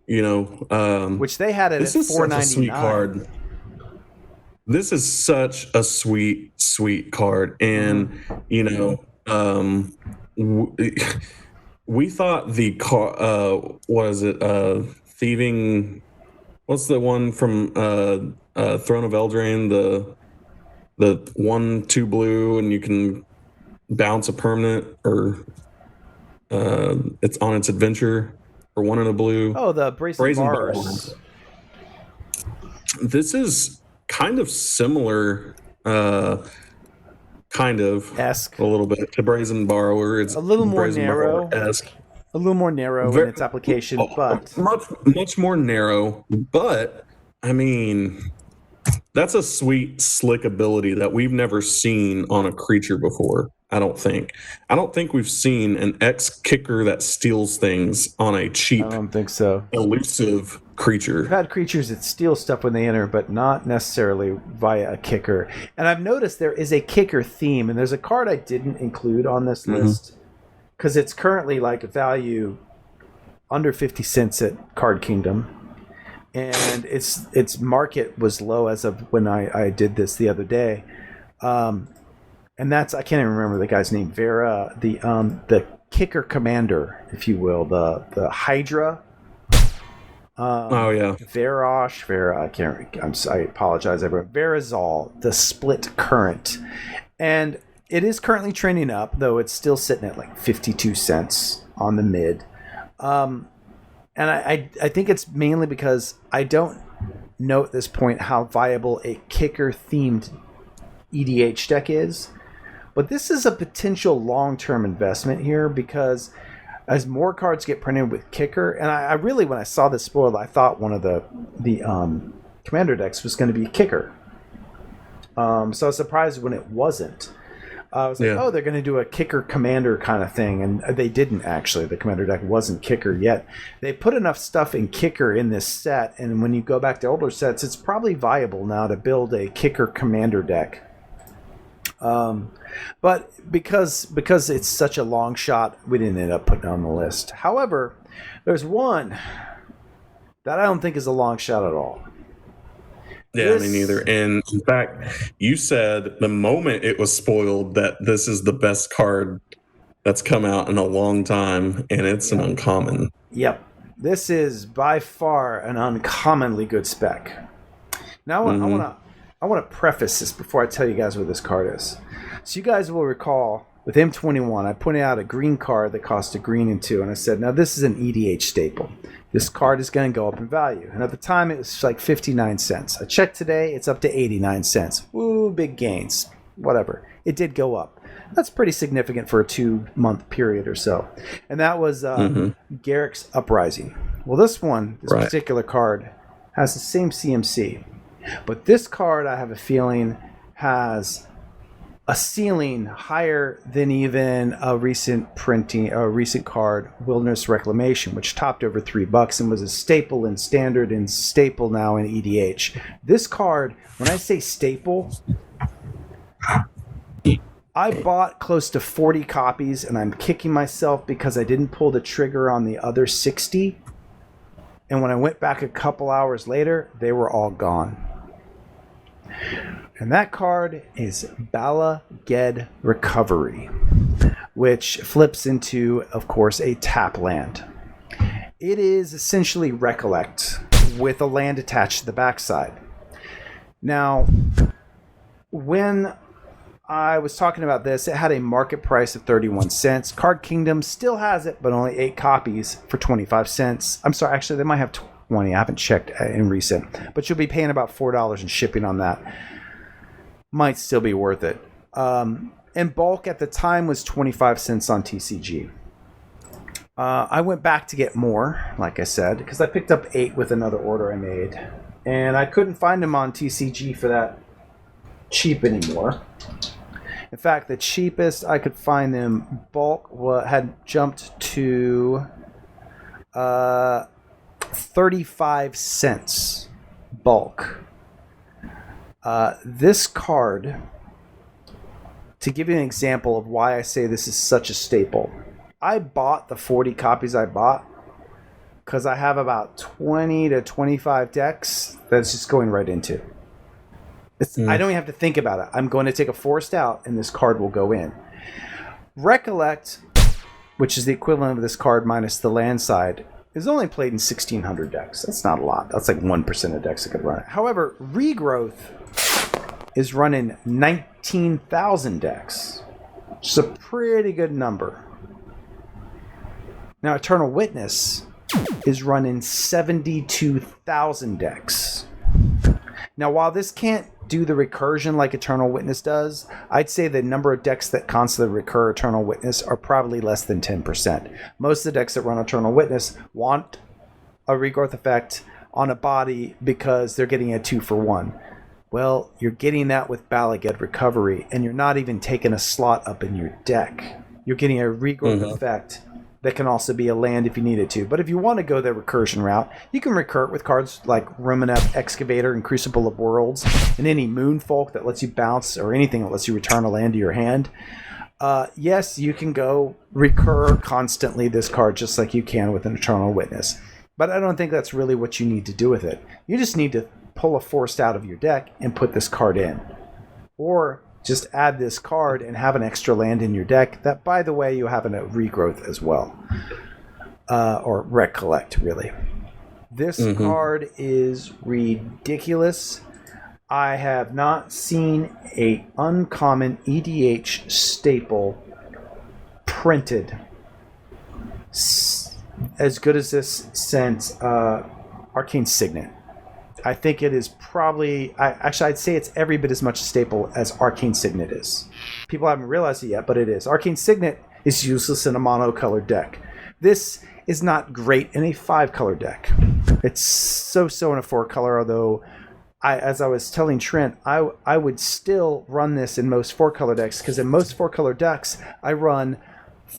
which they had it at $4.99. Sweet card. This is such a sweet, sweet card. And, we thought the car, thieving, what's the one from Throne of Eldraine, the 1/2 blue, and you can bounce a permanent, or it's on its adventure for 1 and a blue. Oh, the Brazen Bars. This is kind of similar, esque, a little bit to Brazen Borrower. It's a little more Brazen narrow, esque. A little more narrow in its application, but much more narrow. But I mean, that's a sweet, slick ability that we've never seen on a creature before. I don't think we've seen an X-kicker that steals things on a cheap, I don't think so, elusive creature. We've had creatures that steal stuff when they enter, but not necessarily via a kicker. And I've noticed there is a kicker theme, and there's a card I didn't include on this list because it's currently like value under 50 cents at Card Kingdom, and its market was low as of when I did this the other day. And that's, I can't even remember the guy's name. Vera, the kicker commander, if you will, the Hydra. Vera, I apologize, everyone. Varazol, the split current, and it is currently trending up, though it's still sitting at like 52 cents on the mid. And I think it's mainly because I don't know at this point how viable a kicker themed EDH deck is. But this is a potential long-term investment here because as more cards get printed with kicker, and I really, when I saw this spoiled, I thought one of the commander decks was going to be kicker. So I was surprised when it wasn't. I was like, oh, they're going to do a kicker commander kind of thing, and they didn't actually. The commander deck wasn't kicker yet. They put enough stuff in kicker in this set, and when you go back to older sets, it's probably viable now to build a kicker commander deck. But because it's such a long shot, we didn't end up putting it on the list. However, there's one that I don't think is a long shot at all. Yeah, me neither. And in fact, you said the moment it was spoiled that this is the best card that's come out in a long time, and it's an uncommon. Yep. This is by far an uncommonly good spec. Now I want to preface this before I tell you guys what this card is. So you guys will recall with M21, I pointed out a green card that cost a green and 2, and I said, now this is an EDH staple. This card is going to go up in value. And at the time, it was like 59 cents. I checked today, it's up to 89 cents. Woo, big gains. Whatever. It did go up. That's pretty significant for a 2-month period or so. And that was Garrick's Uprising. Well, this particular card, has the same CMC. But this card, I have a feeling, has a ceiling higher than even a recent card, Wilderness Reclamation, which topped over $3 and was a staple in Standard and staple now in EDH. This card, when I say staple, I bought close to 40 copies, and I'm kicking myself because I didn't pull the trigger on the other 60. And when I went back a couple hours later, they were all gone. And that card is Balaget Recovery, which flips into, of course, a tap land. It is essentially Recollect with a land attached to the backside. Now, when I was talking about this, it had a market price of 31 cents. Card Kingdom still has it, but only 8 copies for 25 cents. I'm sorry, actually, they might have 20. I haven't checked in recent. But you'll be paying about $4 in shipping on that. Might still be worth it. And bulk at the time was 25 cents on TCG. I went back to get more, like I said, because I picked up 8 with another order I made. And I couldn't find them on TCG for that cheap anymore. In fact, the cheapest I could find them bulk had jumped to 35 cents bulk. This card, to give you an example of why I say this is such a staple, I bought the 40 copies I bought because I have about 20 to 25 decks that's just going right into. I don't even have to think about it. I'm going to take a forced out, and this card will go in. Recollect, which is the equivalent of this card minus the land side, is only played in 1,600 decks. That's not a lot. That's like 1% of decks that could run it. However, Regrowth is running 19,000 decks, which is a pretty good number. Now, Eternal Witness is running 72,000 decks. Now, while this can't do the recursion like Eternal Witness does, I'd say the number of decks that constantly recur Eternal Witness are probably less than 10%. Most of the decks that run Eternal Witness want a regrowth effect on a body because they're getting a 2-for-1. Well, you're getting that with Balaget Recovery, and you're not even taking a slot up in your deck. You're getting a regrowth effect that can also be a land if you needed to. But if you want to go the recursion route, you can recur it with cards like Ruminep Excavator and Crucible of Worlds, and any Moonfolk that lets you bounce, or anything that lets you return a land to your hand. Yes, you can go recur constantly this card just like you can with an Eternal Witness. But I don't think that's really what you need to do with it. You just need to pull a forced out of your deck and put this card in. Or just add this card and have an extra land in your deck that, by the way, you have a regrowth as well. Or recollect, really. This card is ridiculous. I have not seen a uncommon EDH staple printed as good as this since Arcane Signet. I think it is probably, I'd say it's every bit as much a staple as Arcane Signet is. People haven't realized it yet, but it is. Arcane Signet is useless in a monocolored deck. This is not great in a 5-color deck. It's so in a 4-color, although, as I was telling Trent, I would still run this in most 4-color decks, because in most 4-color decks, I run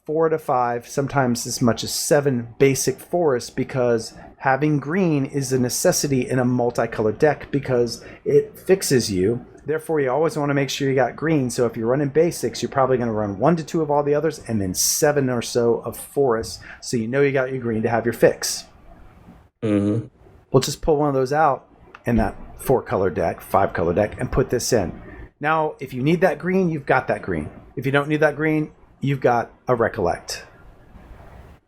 4 to 5, sometimes as much as 7 basic forests, because having green is a necessity in a multicolored deck because it fixes you. Therefore, you always want to make sure you got green. So if you're running basics, you're probably going to run 1 to 2 of all the others and then 7 or so of forests, so you know you got your green to have your fix. We'll just pull one of those out in that 4-color deck, 5-color deck, and put this in. Now, if you need that green, you've got that green. If you don't need that green, you've got a Recollect.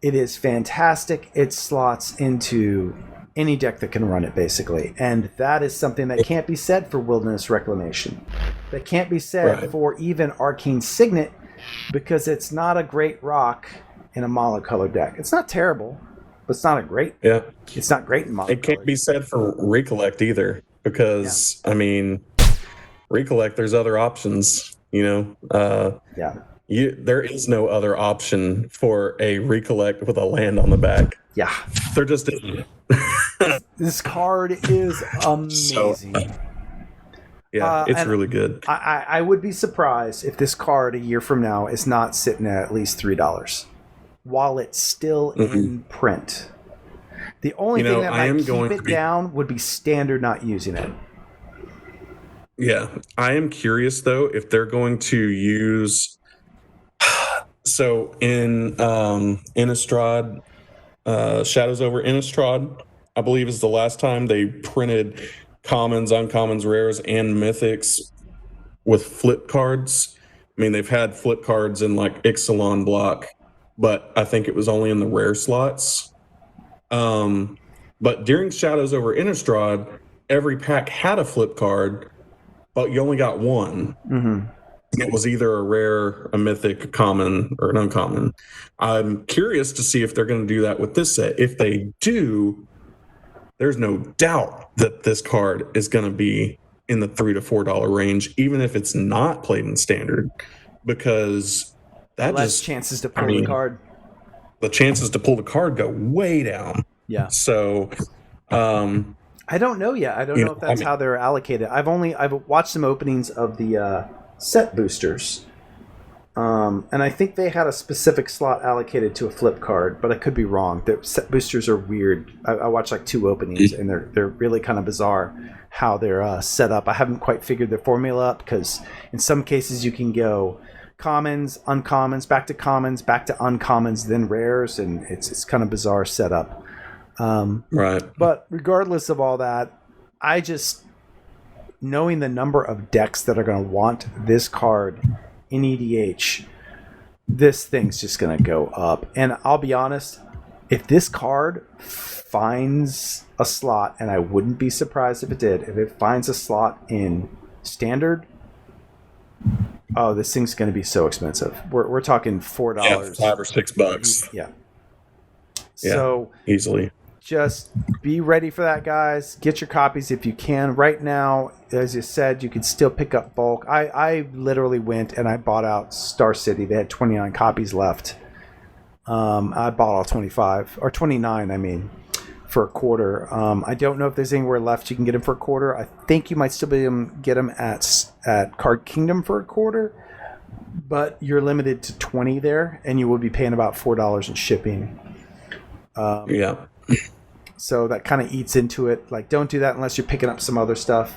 It is fantastic. It slots into any deck that can run it, basically. And that is something that can't be said for Wilderness Reclamation. That can't be said for even Arcane Signet, because it's not a great rock in a monocolor deck. It's not terrible, but it's not a great. Yeah. It's not great in monocolor. It can't be said for Recollect either, because I mean, Recollect, there's other options, there is no other option for a Recollect with a land on the back. Yeah. There just isn't. This card is amazing. It's really good. I would be surprised if this card a year from now is not sitting at least $3 while it's still in print. The only thing that might keep it down would be Standard not using it. Yeah. I am curious, though, if they're going to use... So in Innistrad, Shadows over Innistrad, I believe is the last time they printed commons, uncommons, rares, and mythics with flip cards. I mean, they've had flip cards in like Ixalan block, but I think it was only in the rare slots. But during Shadows over Innistrad, every pack had a flip card, but you only got one. Mm-hmm. It was either a rare, a mythic, a common, or an uncommon. I'm curious to see if they're going to do that with this set. If they do, there's no doubt that this card is going to be in the $3 to $4 range, even if it's not played in Standard, because that less chances to pull the card. The chances to pull the card go way down. Yeah. So, I don't know yet. I don't know if that's how they're allocated. I've watched some openings of the set boosters, and I think they had a specific slot allocated to a flip card, but I could be wrong. The set boosters are weird. I watched like 2 openings, and they're really kind of bizarre how they're set up. I haven't quite figured the formula up, because in some cases you can go commons, uncommons, back to commons, back to uncommons, then rares, and it's kind of bizarre setup. Right. But regardless of all that, I just, knowing the number of decks that are going to want this card in EDH, this thing's just going to go up. And I'll be honest, if this card finds a slot, and I wouldn't be surprised if it did, if it finds a slot in Standard, oh, this thing's going to be so expensive. We're talking $4. Yeah, $5 or $6. Yeah. So easily. Just be ready for that, guys. Get your copies if you can. Right now, as you said, you can still pick up bulk. I literally went and I bought out Star City. They had 29 copies left. I bought all 25, or 29, I mean, for a quarter. I don't know if there's anywhere left you can get them for a quarter. I think you might still be able to get them at Card Kingdom for a quarter, but you're limited to 20 there, and you will be paying about $4 in shipping. Yeah. So that kind of eats into it. Like, don't do that unless you're picking up some other stuff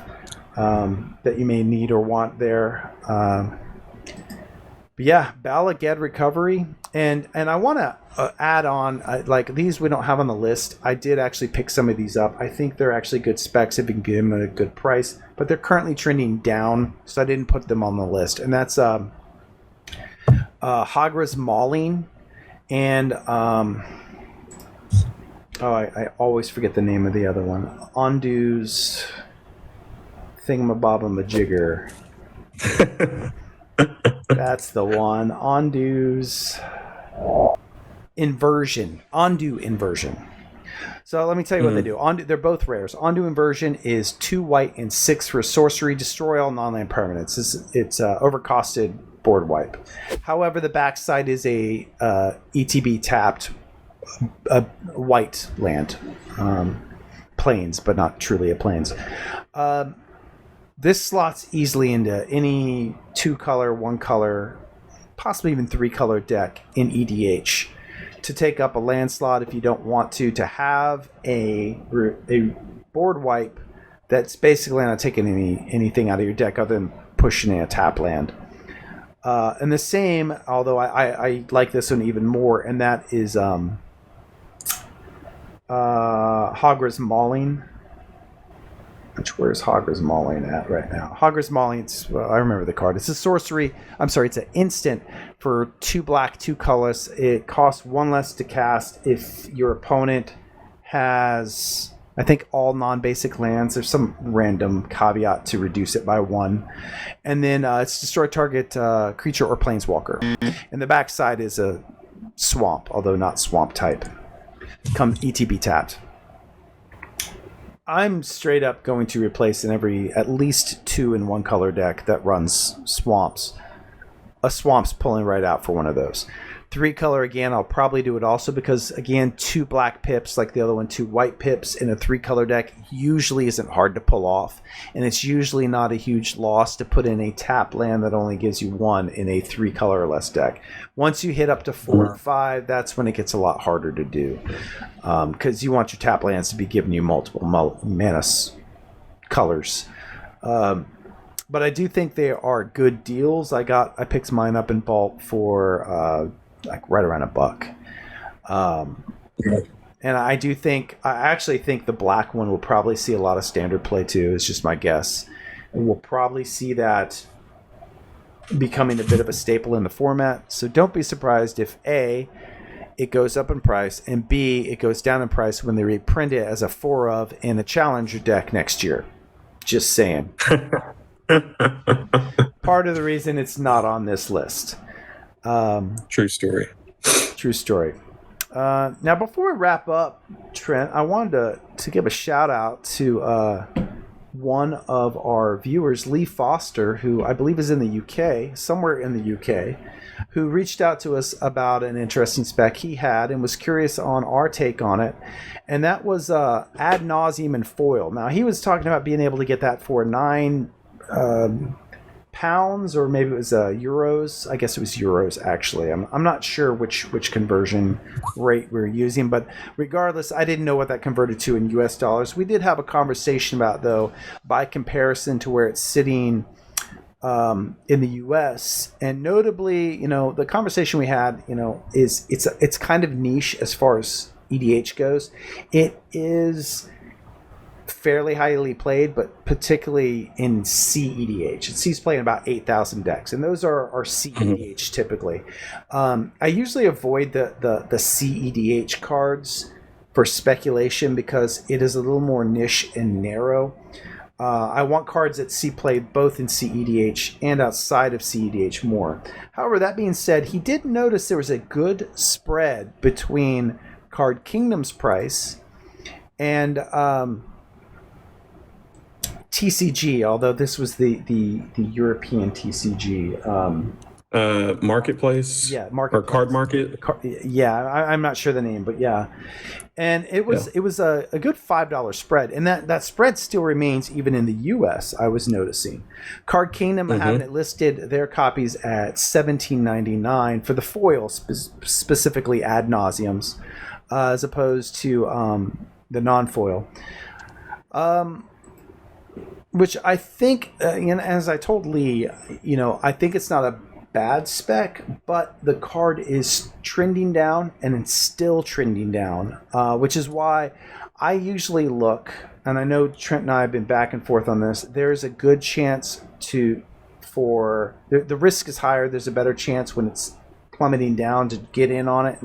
that you may need or want there. But yeah, balaget recovery. And I want to add on, like, these we don't have on the list. I did actually pick some of these up. I think they're actually good specs if you can get them at a good price. But they're currently trending down, so I didn't put them on the list. And that's hogras mauling and... I always forget the name of the other one. Ondu's thingamabobamajigger. That's the one. Ondu's inversion. Ondu inversion. So let me tell you what they do. They're both rares. Ondu inversion is 2 white and 6 for sorcery. Destroy all non-land permanents. It's overcosted board wipe. However, the backside is a ETB tapped a white land, plains, but not truly a plains. This slots easily into any 2-color, 1-color, possibly even 3-color deck in EDH to take up a land slot if you don't want to have a board wipe that's basically not taking anything out of your deck other than pushing in a tap land. And the same, although I like this one even more, and that is hogras mauling. Where's hogras mauling at right now? Hogras mauling, I remember the card. It's a sorcery. I'm sorry, it's an instant for 2 black, 2 colors. It costs 1 less to cast if your opponent has I think all non-basic lands. There's some random caveat to reduce it by 1. And then it's destroy target creature or planeswalker. And the backside is a swamp, although not swamp type. Come ETB tapped. I'm straight up going to replace in at least 2 in 1 color deck that runs swamps. A swamp's pulling right out for one of those. 3 color, again, I'll probably do it also because, again, 2 black pips like the other one, 2 white pips in a 3 color deck usually isn't hard to pull off. And it's usually not a huge loss to put in a tap land that only gives you 1 in a 3 color or less deck. Once you hit up to 4 or 5, that's when it gets a lot harder to do. Because you want your tap lands to be giving you multiple mana colors. But I do think they are good deals. I picked mine up in bulk for like right around $1. And I actually think the black one will probably see a lot of standard play too. It's just my guess. And we'll probably see that becoming a bit of a staple in the format. So don't be surprised if A, it goes up in price, and B, it goes down in price when they reprint it as a 4 of in a challenger deck next year. Just saying. Part of the reason it's not on this list. True story. True story. Now, before we wrap up, Trent, I wanted to give a shout out to one of our viewers, Lee Foster, who I believe is in the UK, somewhere in the UK, who reached out to us about an interesting spec he had and was curious on our take on it. And that was ad nauseum and foil. Now, he was talking about being able to get that for 9 pounds, or maybe it was euros. I guess it was euros, actually. I'm not sure which conversion rate we're using, but regardless, I didn't know what that converted to in US dollars. We did have a conversation about, though, by comparison to where it's sitting in the US, and notably, the conversation we had, is it's kind of niche as far as EDH goes. It is fairly highly played, but particularly in CEDH. It sees playing about 8,000 decks, and those are CEDH typically. I usually avoid the CEDH cards for speculation because it is a little more niche and narrow. I want cards that see played both in CEDH and outside of CEDH more. However, that being said, he did notice there was a good spread between Card Kingdom's price and TCG, although this was the European TCG. Marketplace? Yeah, marketplace. Or card market? I'm not sure the name, but yeah. And it was a good $5 spread. And that spread still remains even in the US, I was noticing. Card Kingdom having it listed their copies at $17.99 for the foil, specifically ad nauseums, as opposed to the non-foil. Which I think, as I told Lee, I think it's not a bad spec, but the card is trending down, and it's still trending down, which is why I usually look, and I know Trent and I have been back and forth on this, there's a good chance the risk is higher, there's a better chance when it's plummeting down to get in on it,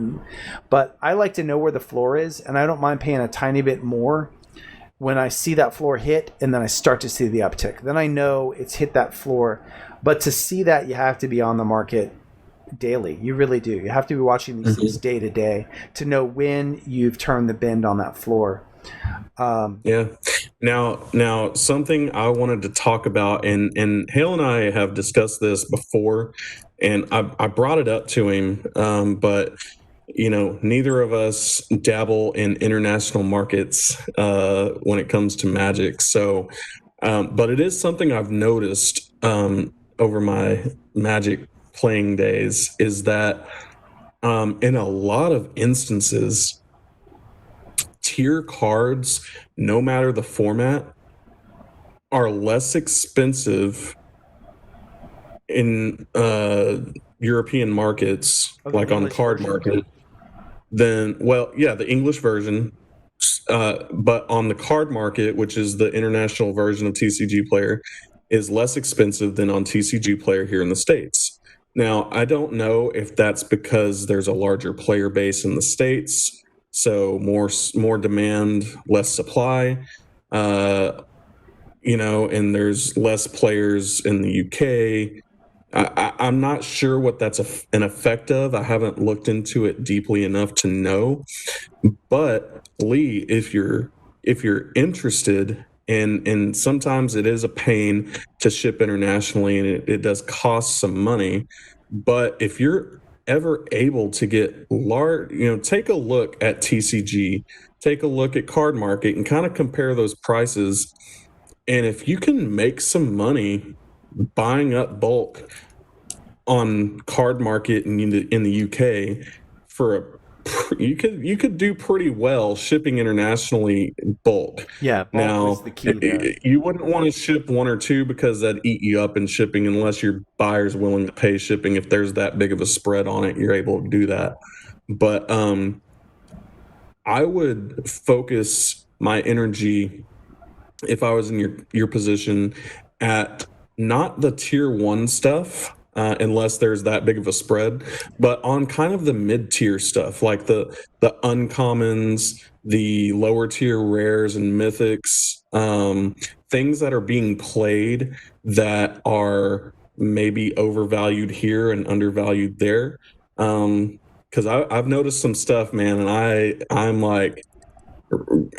but I like to know where the floor is, and I don't mind paying a tiny bit more when I see that floor hit, and then I start to see the uptick. Then I know it's hit that floor. But to see that, you have to be on the market daily. You really do. You have to be watching these things day to day to know when you've turned the bend on that floor. Yeah. Now, something I wanted to talk about, and Hale and I have discussed this before, and I brought it up to him, but neither of us dabble in international markets when it comes to Magic. So, but it is something I've noticed over my Magic playing days is that in a lot of instances, tier cards, no matter the format, are less expensive in European markets, like on card market, than, the English version, but on the card market, which is the international version of TCG Player, is less expensive than on TCG Player here in the States. Now, I don't know if that's because there's a larger player base in the States, So more demand, less supply. And there's less players in the UK. I'm not sure what that's an effect of. I haven't looked into it deeply enough to know. But Lee, if you're interested, and sometimes it is a pain to ship internationally, and it does cost some money. But if you're ever able to get large, take a look at TCG, take a look at Card Market, and kind of compare those prices. And if you can make some money buying up bulk on Card Market in the UK you could do pretty well shipping internationally bulk. Yeah, bulk now is the key there. You wouldn't want to ship one or two because that'd eat you up in shipping unless your buyer's willing to pay shipping. If there's that big of a spread on it, you're able to do that. But I would focus my energy, if I was in your position, at not the tier 1 stuff, unless there's that big of a spread, but on kind of the mid-tier stuff, like the uncommons, the lower tier rares and mythics, things that are being played that are maybe overvalued here and undervalued there. Because I've noticed some stuff, man, and I'm like,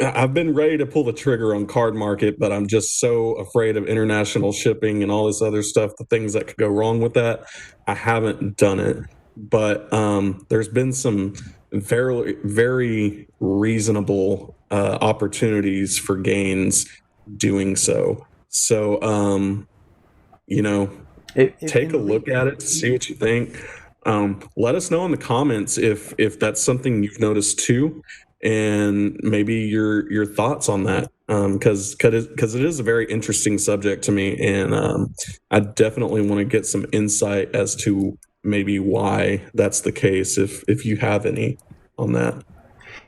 I've been ready to pull the trigger on Card Market, but I'm just so afraid of international shipping and all this other stuff, the things that could go wrong with that. I haven't done it, but there's been some very, very reasonable opportunities for gains doing so. So, take a look at it, see what you think. Let us know in the comments if that's something you've noticed too, and maybe your thoughts on that, because it is a very interesting subject to me, and I definitely want to get some insight as to maybe why that's the case, if you have any on that.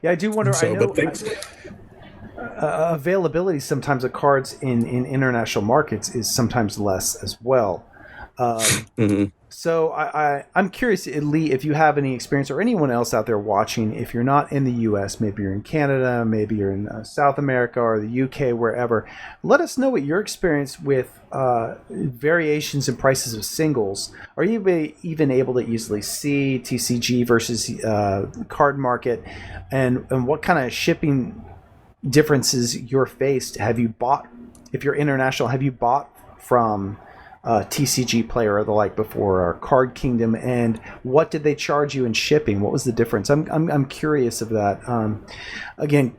Yeah, I do wonder. But thanks. Availability sometimes of cards in international markets is sometimes less as well. So I'm curious, Lee, if you have any experience, or anyone else out there watching, if you're not in the U.S., maybe you're in Canada, maybe you're in South America or the U.K., wherever, let us know what your experience with variations in prices of singles. Are you even able to easily see TCG versus Card Market, and what kind of shipping differences you're faced? Have you bought, if you're international, have you bought from TCG player or the like before, or Card Kingdom, and what did they charge you in shipping? What was the difference? I'm curious of that. Again,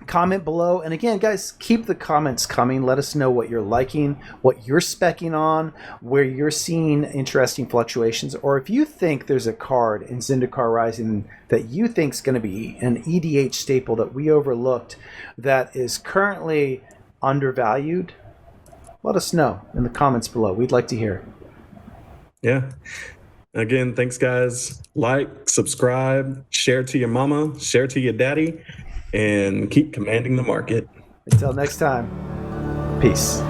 comment below, and again, guys, keep the comments coming. Let us know what you're liking, what you're speccing on, where you're seeing interesting fluctuations, or if you think there's a card in Zendikar Rising that you think is going to be an EDH staple that we overlooked that is currently undervalued. Let us know in the comments below. We'd like to hear. Yeah. Again, thanks, guys. Like, subscribe, share to your mama, share to your daddy, and keep commanding the market. Until next time, peace.